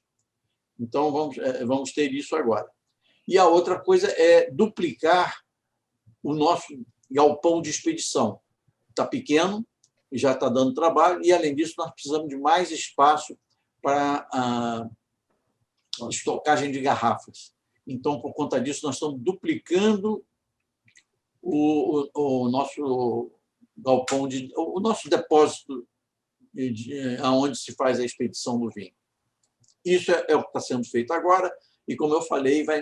Então, vamos ter isso agora. E a outra coisa é duplicar o nosso galpão de expedição. Está pequeno, já está dando trabalho, e, além disso, nós precisamos de mais espaço para a estocagem de garrafas. Então, por conta disso, nós estamos duplicando o nosso galpão, o nosso depósito onde se faz a expedição do vinho. Isso é o que está sendo feito agora, e, como eu falei, vai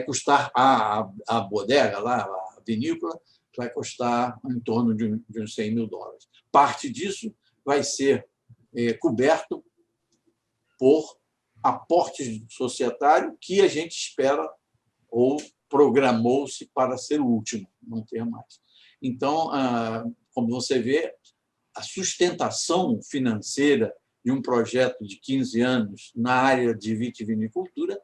custar a bodega, lá, a vinícola, vai custar em torno de uns $100 mil. Parte disso vai ser coberto por aporte societário que a gente espera ou programou-se para ser o último, não ter mais. Então, como você vê, a sustentação financeira de um projeto de 15 anos na área de vitivinicultura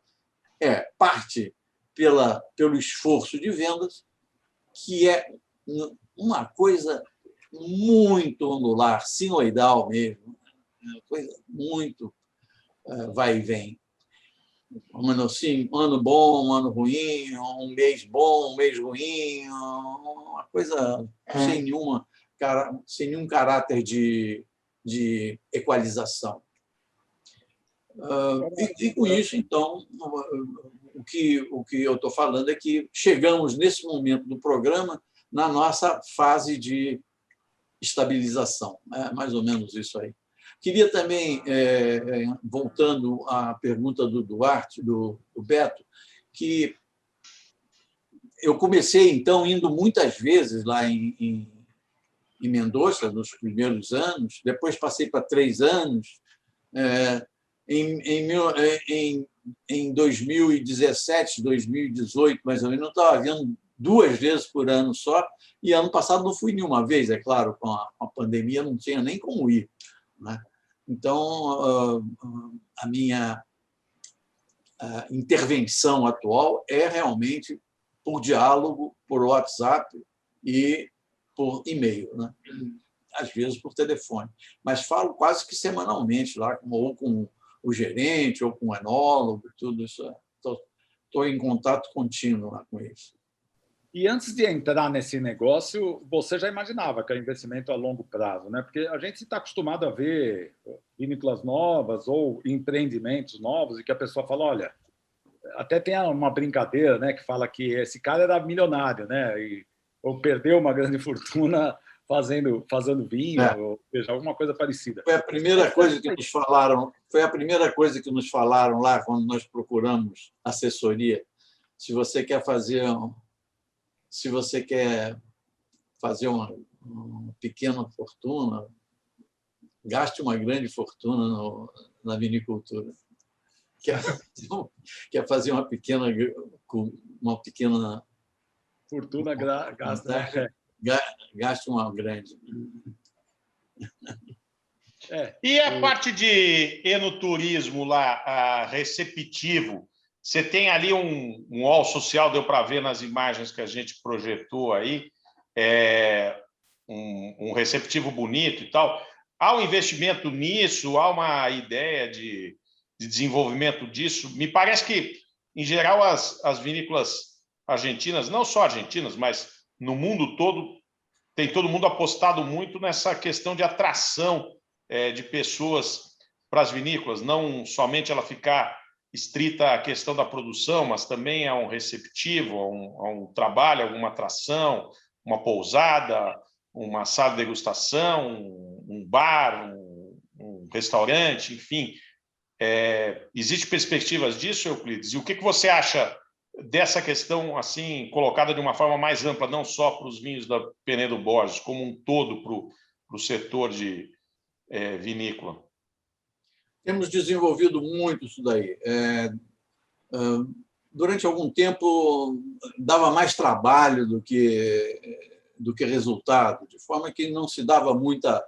parte pelo esforço de vendas, que é uma coisa muito ondular, sinoidal mesmo, uma coisa muito vai e vem. Um ano bom, um ano ruim, um mês bom, um mês ruim, uma coisa sem nenhum caráter de equalização. E com isso, então, o que eu estou falando é que chegamos, nesse momento do programa, na nossa fase de estabilização. É mais ou menos isso aí. Queria também, voltando à pergunta do Duarte, do Beto, que eu comecei, então, indo muitas vezes lá em Mendoza, nos primeiros anos, depois passei para 3 anos. Em 2017, 2018, mais ou menos, eu estava vendo 2 vezes por ano só, e ano passado não fui nenhuma vez, é claro, com a pandemia não tinha nem como ir, né? Então, a minha intervenção atual é realmente por diálogo, por WhatsApp e por e-mail, né? Às vezes por telefone, mas falo quase que semanalmente lá, ou com o gerente, ou com o enólogo, tudo isso. Estou em contato contínuo lá com eles. E antes de entrar nesse negócio, você já imaginava que é investimento a longo prazo, né? Porque a gente está acostumado a ver vinícolas novas ou empreendimentos novos e que a pessoa fala, olha, até tem uma brincadeira, né, que fala que esse cara era milionário, né, ou perdeu uma grande fortuna fazendo vinho, ou seja, alguma coisa parecida. Foi a primeira coisa que nos falaram. Foi a primeira coisa que nos falaram lá quando nós procuramos assessoria. Se você quer fazer uma pequena fortuna, gaste uma grande fortuna na vinicultura. Quer fazer uma pequena fortuna, gaste uma grande. E a parte de enoturismo lá, receptivo, você tem ali um hall social, deu para ver nas imagens que a gente projetou aí, um receptivo bonito e tal. Há um investimento nisso? Há uma ideia de desenvolvimento disso? Me parece que, em geral, as vinícolas argentinas, não só argentinas, mas no mundo todo, tem todo mundo apostado muito nessa questão de atração de pessoas para as vinícolas, não somente ela ficar estrita à questão da produção, mas também a um receptivo, a um trabalho, alguma atração, uma pousada, uma sala de degustação, um bar, um restaurante, enfim. Existe perspectivas disso, Euclides? E o que você acha dessa questão assim colocada de uma forma mais ampla, não só para os vinhos da Penedo Borges, como um todo para o setor de vinícola? Temos desenvolvido muito isso daí. Durante algum tempo, dava mais trabalho do que resultado, de forma que não se dava muita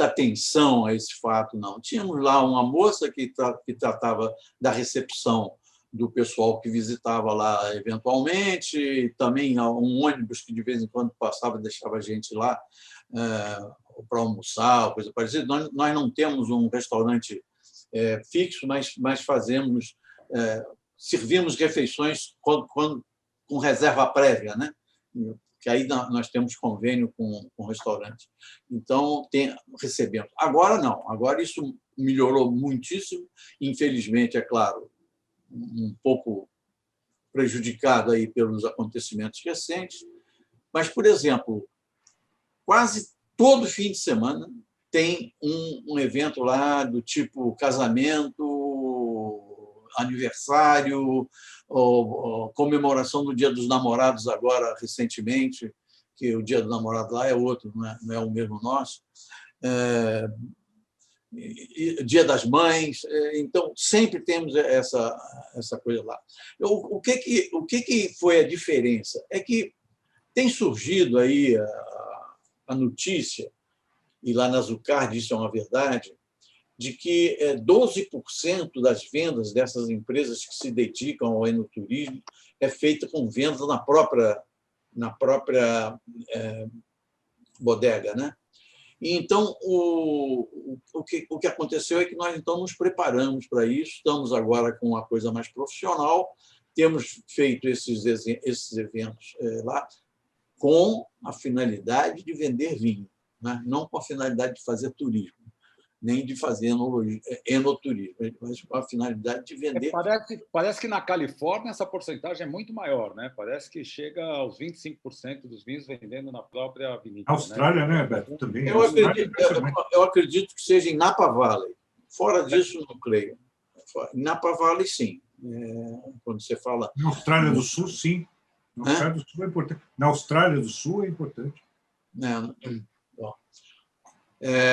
atenção a esse fato, não. Tínhamos lá uma moça que tratava da recepção do pessoal que visitava lá eventualmente, e também um ônibus que de vez em quando passava e deixava a gente lá para almoçar, coisa parecida. Nós não temos um restaurante fixo, mas fazemos, servimos refeições com reserva prévia, né? Que aí nós temos convênio com o restaurante. Então, recebemos. Agora, não. Agora, isso melhorou muitíssimo. Infelizmente, é claro, um pouco prejudicado aí pelos acontecimentos recentes. Mas, por exemplo, quase todo fim de semana tem um evento lá do tipo casamento, aniversário, ou comemoração do Dia dos Namorados agora, recentemente, que o Dia do Namorado lá é outro, não é o mesmo nosso. Dia das Mães. Então, sempre temos essa coisa lá. O que foi a diferença? É que tem surgido aí a notícia, e lá na Zucard isso é uma verdade, de que 12% das vendas dessas empresas que se dedicam ao enoturismo é feita com vendas na própria bodega, né? E então, o que aconteceu é que nós então nos preparamos para isso, estamos agora com uma coisa mais profissional, temos feito esses eventos lá com a finalidade de vender vinho, né? Não com a finalidade de fazer turismo, nem de fazer enoturismo, mas com a finalidade de vender. Parece que na Califórnia essa porcentagem é muito maior, né? Parece que chega aos 25% dos vinhos vendendo na própria vinícola. Austrália, né, Beto? Também. Eu acredito que seja em Napa Valley. Fora disso, não creio. Em Napa Valley, sim. Quando você fala... Na Austrália do Sul, sim. Na Austrália do Sul é importante. Na Austrália do Sul é importante.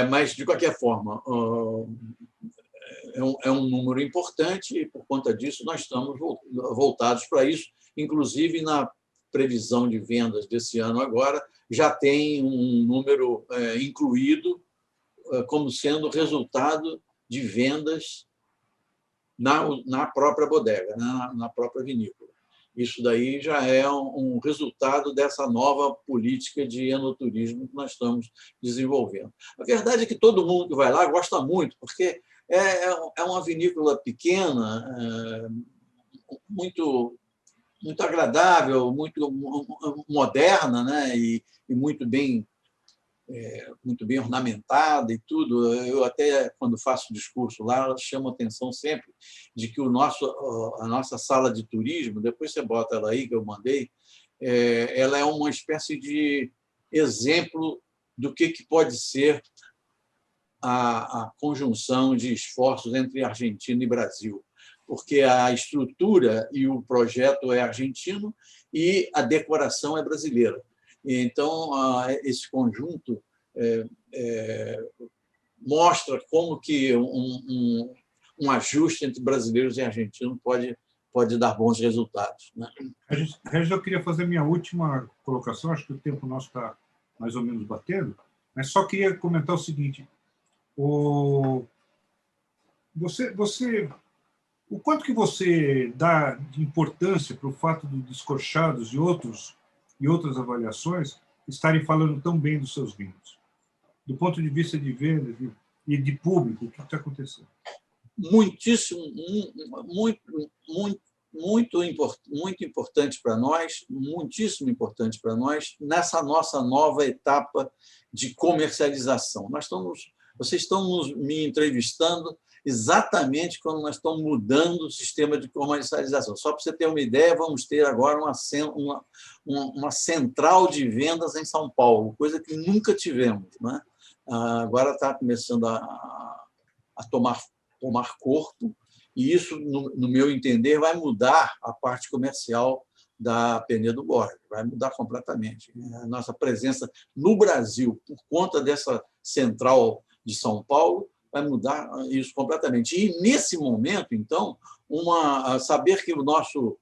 Mas, de qualquer forma, é um número importante e, por conta disso, nós estamos voltados para isso. Inclusive, na previsão de vendas desse ano agora, já tem um número incluído como sendo resultado de vendas na própria bodega, na própria vinícola. Isso daí já é um resultado dessa nova política de enoturismo que nós estamos desenvolvendo. A verdade é que todo mundo que vai lá gosta muito, porque é uma vinícola pequena, muito agradável, muito moderna, né? E muito bem ornamentada e tudo. Eu até, quando faço discurso lá, chamo a atenção sempre de que a nossa sala de turismo, depois você bota ela aí, que eu mandei, ela é uma espécie de exemplo do que pode ser a conjunção de esforços entre Argentina e Brasil, porque a estrutura e o projeto é argentino e a decoração é brasileira. Então, esse conjunto mostra como que um ajuste entre brasileiros e argentinos pode dar bons resultados, né? Regis, eu queria fazer minha última colocação, acho que o tempo nosso está mais ou menos batendo, mas só queria comentar o seguinte: o quanto que você dá de importância para o fato de Descorchados e outras avaliações estarem falando tão bem dos seus vinhos? Do ponto de vista de vendas e de público, o que está acontecendo? Muitíssimo, muito importante para nós, muitíssimo importante para nós, nessa nossa nova etapa de comercialização. Vocês estão me entrevistando exatamente quando nós estamos mudando o sistema de comercialização. Só para você ter uma ideia, vamos ter agora uma central de vendas em São Paulo, coisa que nunca tivemos, né? Agora está começando a tomar corpo, e isso, no meu entender, vai mudar a parte comercial da Penedo Borges, vai mudar completamente. A nossa presença no Brasil, por conta dessa central de São Paulo, vai mudar isso completamente. E, nesse momento, então, saber que o nosso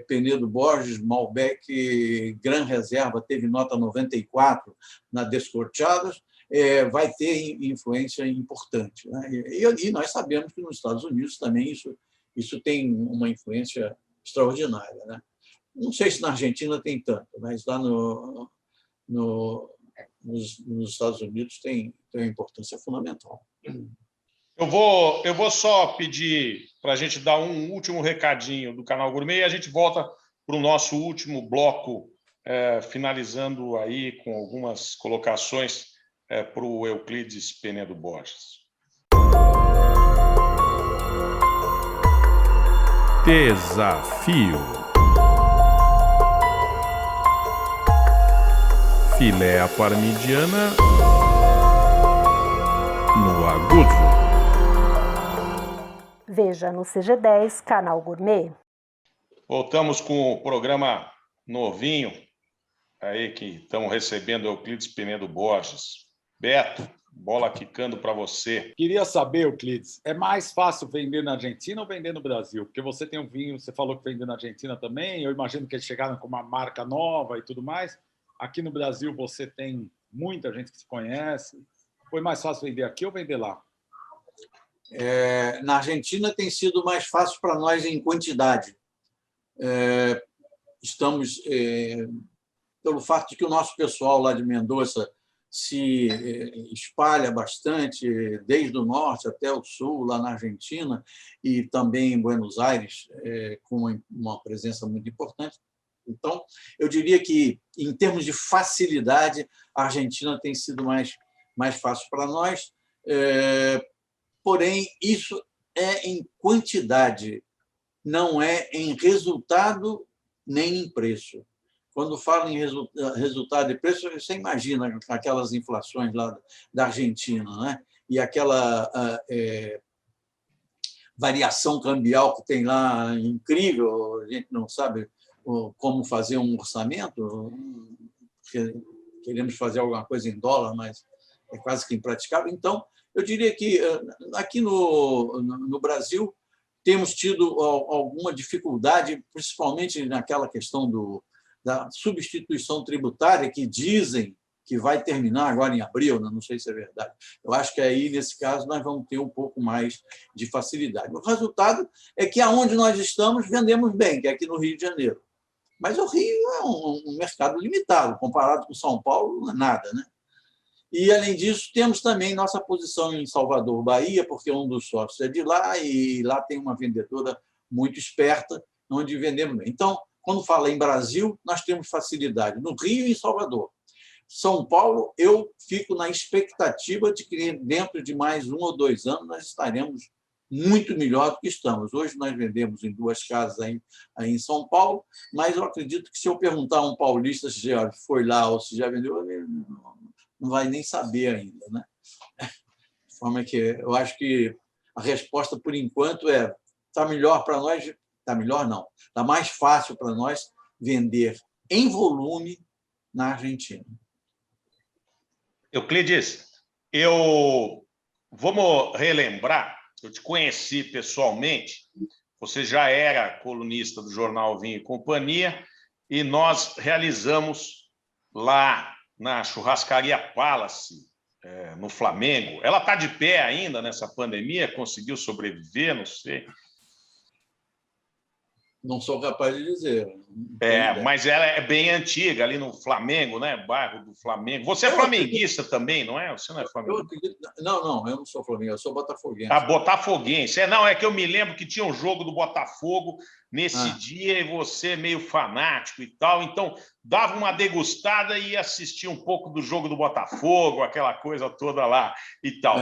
Penedo Borges Malbec Gran Reserva teve nota 94 na Descorteadas, vai ter influência importante, né? E nós sabemos que nos Estados Unidos também isso tem uma influência extraordinária, né? Não sei se na Argentina tem tanto, mas lá nos Estados Unidos tem uma importância fundamental. Eu vou só pedir para a gente dar um último recadinho do Canal Gourmet e a gente volta para o nosso último bloco, finalizando aí com algumas colocações para o Euclides Penedo Borges. Desafio. Filé à parmigiana no agudo. Veja no CG10, Canal Gourmet. Voltamos com o programa novinho, aí que estamos recebendo Euclides Penedo Borges. Beto, bola quicando para você. Queria saber, Euclides, é mais fácil vender na Argentina ou vender no Brasil? Porque você tem um vinho, você falou que vendeu na Argentina também, eu imagino que eles chegaram com uma marca nova e tudo mais. Aqui no Brasil você tem muita gente que se conhece. Foi mais fácil vender aqui ou vender lá? Na Argentina tem sido mais fácil para nós em quantidade. Estamos, pelo fato de que o nosso pessoal lá de Mendoza se espalha bastante, desde o norte até o sul, lá na Argentina, e também em Buenos Aires, com uma presença muito importante. Então, eu diria que, em termos de facilidade, a Argentina tem sido mais fácil para nós, porém, isso é em quantidade, não é em resultado nem em preço. Quando fala em resultado e preço, você imagina aquelas inflações lá da Argentina, né? E aquela variação cambial que tem lá incrível, a gente não sabe como fazer um orçamento, queremos fazer alguma coisa em dólar, mas é quase que impraticável. Então, eu diria que aqui no Brasil temos tido alguma dificuldade, principalmente naquela questão da substituição tributária, que dizem que vai terminar agora em abril, não sei se é verdade. Eu acho que aí, nesse caso, nós vamos ter um pouco mais de facilidade. O resultado é que, aonde nós estamos, vendemos bem, que é aqui no Rio de Janeiro. Mas o Rio é um mercado limitado, comparado com São Paulo, não é nada, né? E, além disso, temos também nossa posição em Salvador, Bahia, porque um dos sócios é de lá, e lá tem uma vendedora muito esperta, onde vendemos bem. Então, quando fala em Brasil, nós temos facilidade no Rio e em Salvador. São Paulo, eu fico na expectativa de que, dentro de mais 1 ou 2 anos, nós estaremos muito melhor do que estamos. Hoje nós vendemos em 2 casas aí em São Paulo, mas eu acredito que, se eu perguntar a um paulista se já foi lá ou se já vendeu, ele não vai nem saber ainda, né? De forma que eu acho que a resposta, por enquanto, está melhor para nós. Está melhor, não. Está mais fácil para nós vender em volume na Argentina. Euclides, vamos relembrar, eu te conheci pessoalmente, você já era colunista do jornal Vinho e Companhia, e nós realizamos lá na Churrascaria Palace, no Flamengo. Ela está de pé ainda nessa pandemia? Conseguiu sobreviver? Não sei. Não sou capaz de dizer. Mas ela é bem antiga, ali no Flamengo, né? Bairro do Flamengo. Você é flamenguista também, não é? Você não é flamenguista? Não, eu não sou flamenguista, eu sou botafoguense. Botafoguense. Não, é que eu me lembro que tinha um jogo do Botafogo nesse dia e você é meio fanático e tal, então dava uma degustada e assistia um pouco do jogo do Botafogo, aquela coisa toda lá e tal.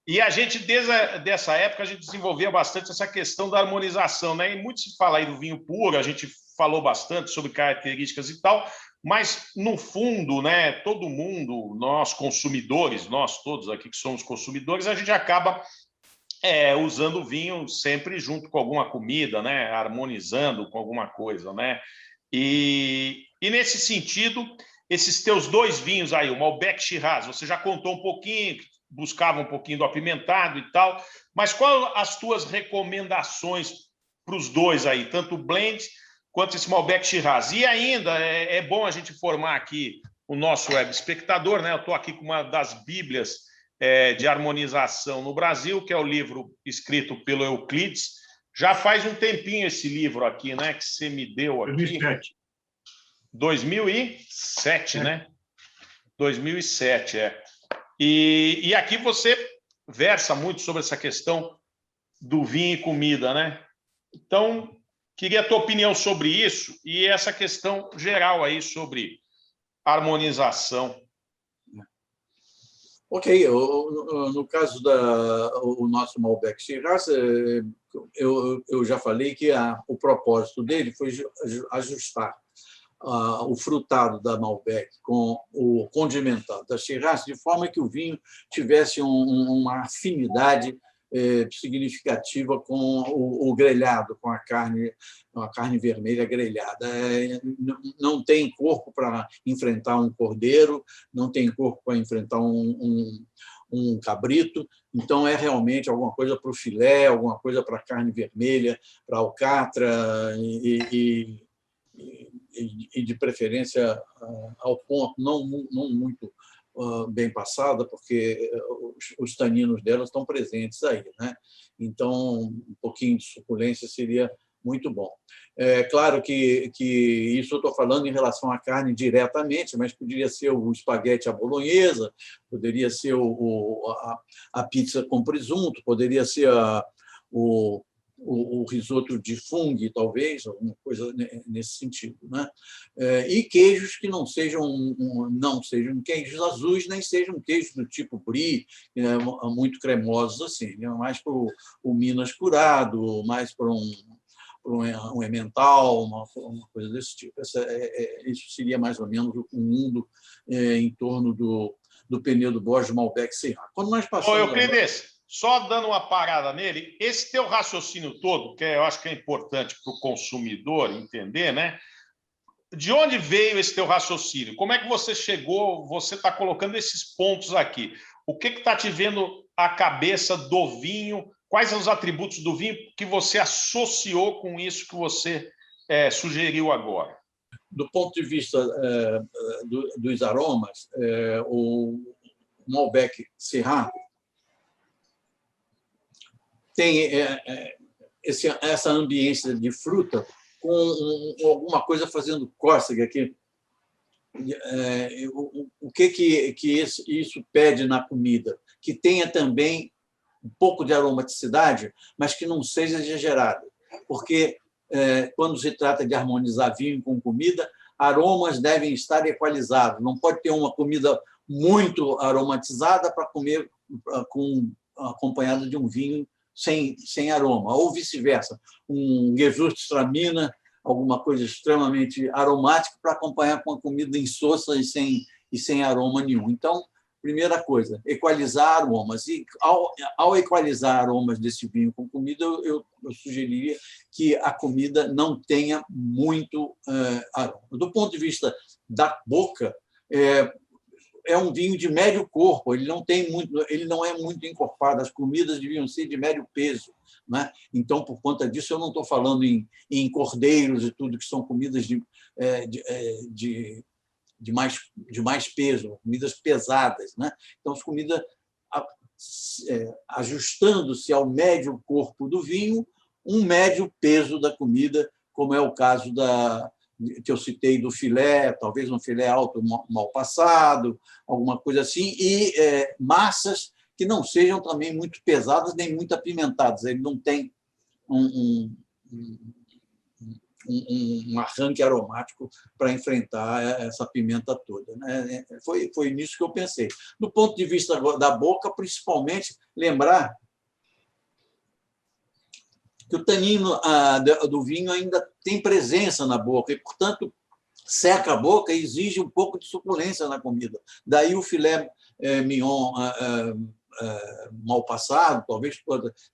E a gente, desde essa época, a gente desenvolvia bastante essa questão da harmonização, né? E muito se fala aí do vinho puro, a gente falou bastante sobre características e tal, mas, no fundo, né, todo mundo, nós consumidores, nós todos aqui que somos consumidores, a gente acaba usando o vinho sempre junto com alguma comida, né? Harmonizando com alguma coisa, né? E nesse sentido, esses teus 2 vinhos aí, o Malbec Shiraz, você já contou um pouquinho, buscava um pouquinho do apimentado e tal, mas quais as tuas recomendações para os 2 aí, tanto o blend quanto esse Malbec Shiraz? E ainda é bom a gente informar aqui o nosso web espectador, né? Eu estou aqui com uma das bíblias de harmonização no Brasil, que é o livro escrito pelo Euclides. Já faz um tempinho esse livro aqui, né? Que você me deu aqui. 2007. 2007, né? 2007, E aqui você versa muito sobre essa questão do vinho e comida, né? Então, queria a tua opinião sobre isso e essa questão geral aí sobre harmonização. Ok, no caso do nosso Malbec Shiraz, eu já falei que o propósito dele foi ajustar o frutado da Malbec com o condimentado da Shiraz, de forma que o vinho tivesse uma afinidade significativa com o grelhado, com a carne vermelha grelhada. Não tem corpo para enfrentar um cordeiro, não tem corpo para enfrentar um cabrito, então é realmente alguma coisa para o filé, alguma coisa para a carne vermelha, para a alcatra e de preferência ao ponto, não muito bem passada, porque os taninos delas estão presentes aí, né? Então, um pouquinho de suculência seria muito bom. É claro que isso eu estou falando em relação à carne diretamente, mas poderia ser o espaguete à bolonhesa, poderia ser a pizza com presunto, poderia ser o risoto de fungo, talvez, alguma coisa nesse sentido, né? E queijos que não sejam queijos azuis, nem sejam queijos do tipo brie, muito cremosos assim, né? Mais para o Minas curado, mais para um emmental, uma coisa desse tipo. Isso seria mais ou menos o mundo em torno do Penedo Borges Malbec Syrah. Quando nós passamos... Euclides, só dando uma parada nele, esse teu raciocínio todo, que eu acho que é importante para o consumidor entender, né? De onde veio esse teu raciocínio? Como é que você chegou? Você está colocando esses pontos aqui. O que está te vendo a cabeça do vinho? Quais são os atributos do vinho que você associou com isso que você sugeriu agora? Do ponto de vista dos aromas, o Malbec Syrah tem essa ambiência de fruta com alguma coisa fazendo cócega aqui. O que isso pede na comida? Que tenha também um pouco de aromaticidade, mas que não seja exagerada. Porque, quando se trata de harmonizar vinho com comida, aromas devem estar equalizados. Não pode ter uma comida muito aromatizada para comer acompanhada de um vinho sem aroma, ou vice-versa. Um Gewürztraminer, alguma coisa extremamente aromática, para acompanhar com a comida insossa e sem aroma nenhum. Então, primeira coisa, equalizar aromas. E, ao equalizar aromas desse vinho com comida, eu sugeriria que a comida não tenha muito aroma. Do ponto de vista da boca, é um vinho de médio corpo, ele não é muito encorpado, as comidas deviam ser de médio peso, né? Então, por conta disso, eu não estou falando em cordeiros e tudo, que são comidas de mais peso, comidas pesadas, né? Então, as comidas ajustando-se ao médio corpo do vinho, um médio peso da comida, como é o caso que eu citei do filé, talvez um filé alto mal passado, alguma coisa assim, e massas que não sejam também muito pesadas nem muito apimentadas. Ele não tem um arranque aromático para enfrentar essa pimenta toda, né? Foi nisso que eu pensei. Do ponto de vista da boca, principalmente, lembrar que o tanino do vinho ainda tem presença na boca e, portanto, seca a boca e exige um pouco de suculência na comida. Daí o filé mignon mal passado, talvez,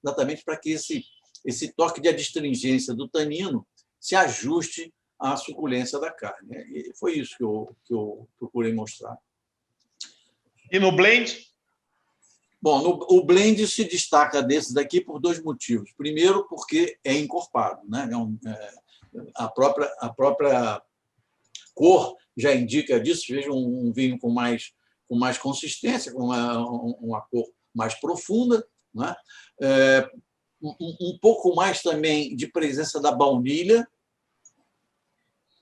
exatamente para que esse toque de adstringência do tanino se ajuste à suculência da carne. E foi isso que eu procurei mostrar. E no blend? Bom, o blend se destaca desse daqui por dois motivos. Primeiro, porque é encorpado, né? A própria cor já indica disso. Veja um vinho com mais consistência, com uma cor mais profunda, né? Um pouco mais também de presença da baunilha.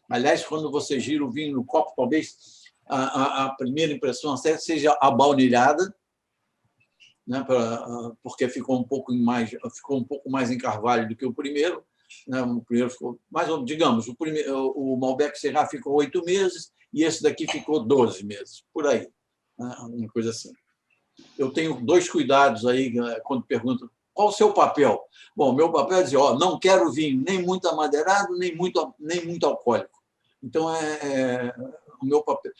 Aliás, quando você gira o vinho no copo, talvez a primeira impressão seja a baunilhada, né? Porque ficou um pouco mais em carvalho do que o primeiro. Né? O primeiro ficou, mas digamos, o Malbec Syrah ficou 8 meses e esse daqui ficou 12 meses, por aí, né? Uma coisa assim. Eu tenho dois cuidados aí quando perguntam qual o seu papel. Bom, meu papel é dizer, não quero vinho nem muito amadeirado, nem muito alcoólico. Então, o meu papel.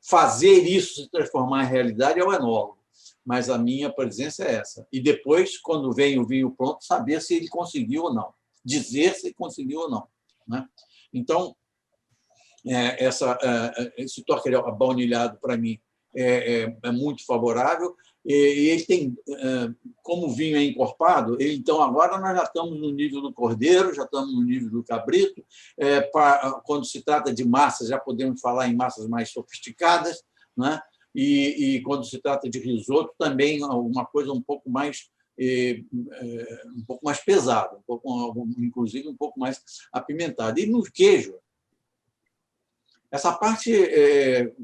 Fazer isso se transformar em realidade é o enólogo, mas a minha presença é essa. E depois, quando vem o vinho pronto, saber se ele conseguiu ou não. Dizer se conseguiu ou não, né? Então, esse toque baunilhado, para mim, é muito favorável. E ele tem, como o vinho é encorpado, então agora nós já estamos no nível do cordeiro, já estamos no nível do cabrito. Quando se trata de massas, já podemos falar em massas mais sofisticadas, né? E quando se trata de risoto, também alguma coisa um pouco mais pesada, inclusive um pouco mais apimentada. E no queijo, essa parte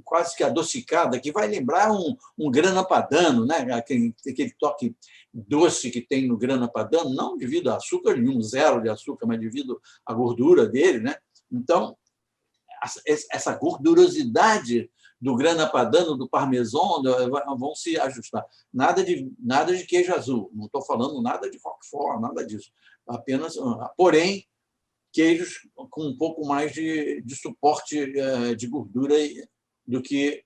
quase que adocicada, que vai lembrar um grana padano, né? Aquele toque doce que tem no grana padano, não devido a açúcar nenhum, zero de açúcar, mas devido à gordura dele, né? Então, essa gordurosidade do grana padano, do parmesão, vão se ajustar. Nada de queijo azul, não estou falando nada de roquefort, nada disso. Apenas, porém, queijos com um pouco mais de suporte de gordura do que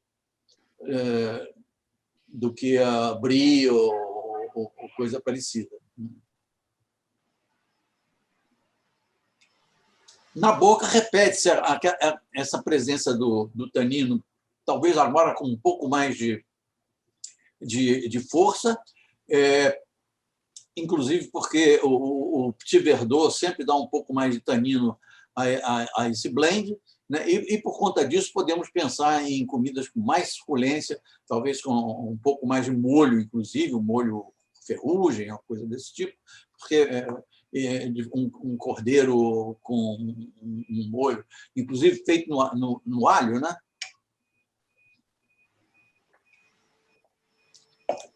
a brie ou coisa parecida. Na boca, repete-se essa presença do tanino, talvez agora com um pouco mais de força, inclusive porque o Petit Verdot sempre dá um pouco mais de tanino a esse blend, né? E por conta disso podemos pensar em comidas com mais suculência, talvez com um pouco mais de molho, inclusive um molho ferrugem, uma coisa desse tipo, porque um cordeiro com um molho, inclusive feito no alho, né?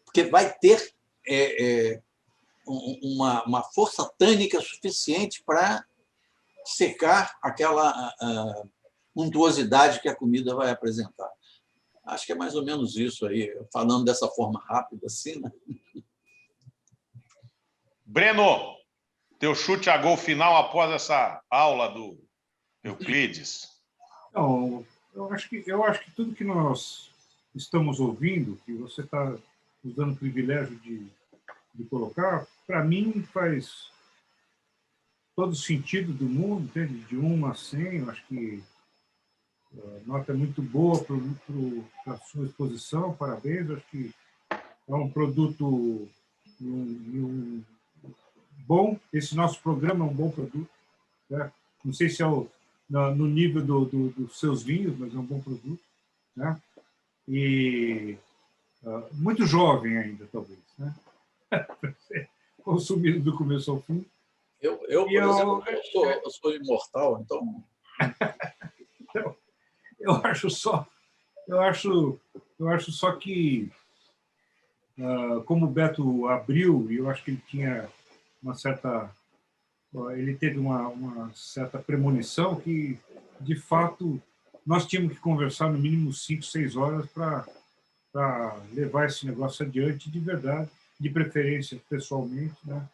Porque vai ter uma força tânica suficiente para secar aquela untuosidade que a comida vai apresentar. Acho que é mais ou menos isso aí, falando dessa forma rápida assim, né? Breno, teu chute a gol final após essa aula do Euclides. Não, eu acho que tudo que nós estamos ouvindo, que você está nos dando o privilégio de colocar, para mim faz todo sentido do mundo, entende? De 1 a 100, eu acho que a nota é muito boa para a sua exposição, parabéns, eu acho que é um produto bom, esse nosso programa é um bom produto, né? Não sei se é no nível dos seus vinhos, mas é um bom produto, né? E muito jovem ainda, talvez, né? Consumido do começo ao fim. por exemplo, eu sou imortal, então... Eu acho só que, como o Beto abriu, e eu acho que ele tinha ele teve uma certa premonição que, de fato, nós tínhamos que conversar no mínimo 5, 6 horas para levar esse negócio adiante de verdade, de preferência pessoalmente, né?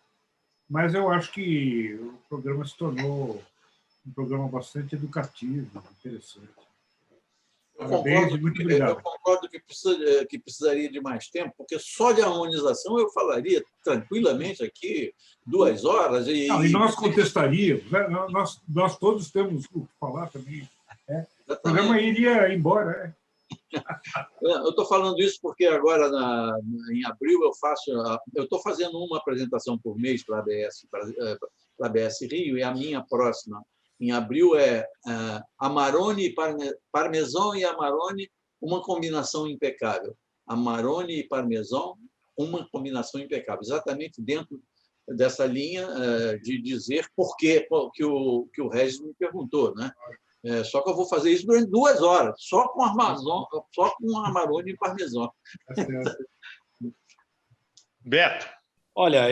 Mas eu acho que o programa se tornou um programa bastante educativo, interessante. Parabéns e muito obrigado. Eu concordo que precisaria de mais tempo, porque só de harmonização eu falaria tranquilamente aqui 2 horas. E nós contestaríamos, né? Nós todos temos o que falar também. Né? O programa iria embora. Eu estou falando isso porque agora, em abril, eu estou fazendo uma apresentação por mês para a ABS Rio, e a minha próxima, em abril, é Amarone, Parmesão e Amarone, uma combinação impecável. Amarone e Parmesão, uma combinação impecável. Exatamente dentro dessa linha de dizer por quê que o Regis me perguntou, né? Só que eu vou fazer isso durante 2 horas, só com Amarone e Parmesão. Beto. Olha,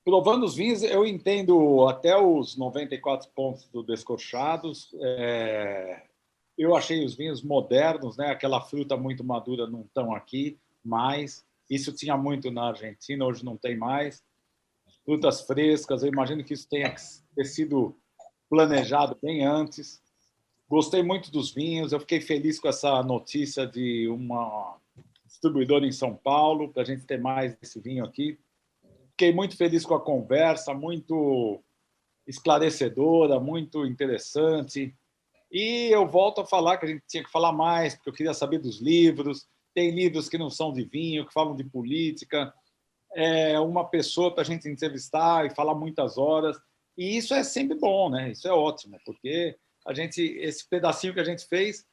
provando os vinhos, eu entendo até os 94 pontos do Descorchados. Eu achei os vinhos modernos, né? Aquela fruta muito madura não estão aqui mais. Isso tinha muito na Argentina, hoje não tem mais. Frutas frescas, eu imagino que isso tenha sido planejado bem antes. Gostei muito dos vinhos, eu fiquei feliz com essa notícia de uma distribuidora em São Paulo, para a gente ter mais desse vinho aqui. Fiquei muito feliz com a conversa, muito esclarecedora, muito interessante. E eu volto a falar que a gente tinha que falar mais, porque eu queria saber dos livros. Tem livros que não são de vinho, que falam de política. Uma pessoa para a gente entrevistar e falar muitas horas. E isso é sempre bom, né? Isso é ótimo, porque esse pedacinho que a gente fez,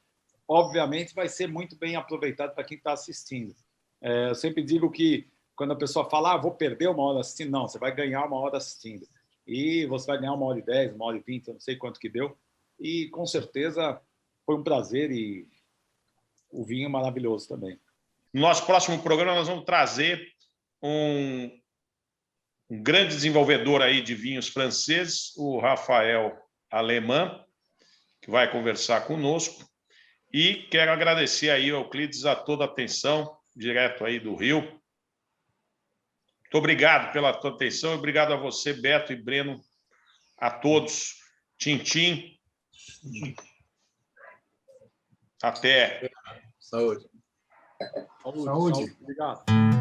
obviamente, vai ser muito bem aproveitado para quem está assistindo. Eu sempre digo que quando a pessoa fala, vou perder 1 hora assistindo, não, você vai ganhar 1 hora assistindo. E você vai ganhar 1h10, 1h20, eu não sei quanto que deu. E, com certeza, foi um prazer e o vinho é maravilhoso também. No nosso próximo programa, nós vamos trazer um grande desenvolvedor aí de vinhos franceses, o Rafael Alemã, que vai conversar conosco. E quero agradecer aí ao Euclides a toda a atenção, direto aí do Rio. Muito obrigado pela tua atenção, obrigado a você, Beto e Breno, a todos. Tintim. Até. Saúde. Saúde. Obrigado.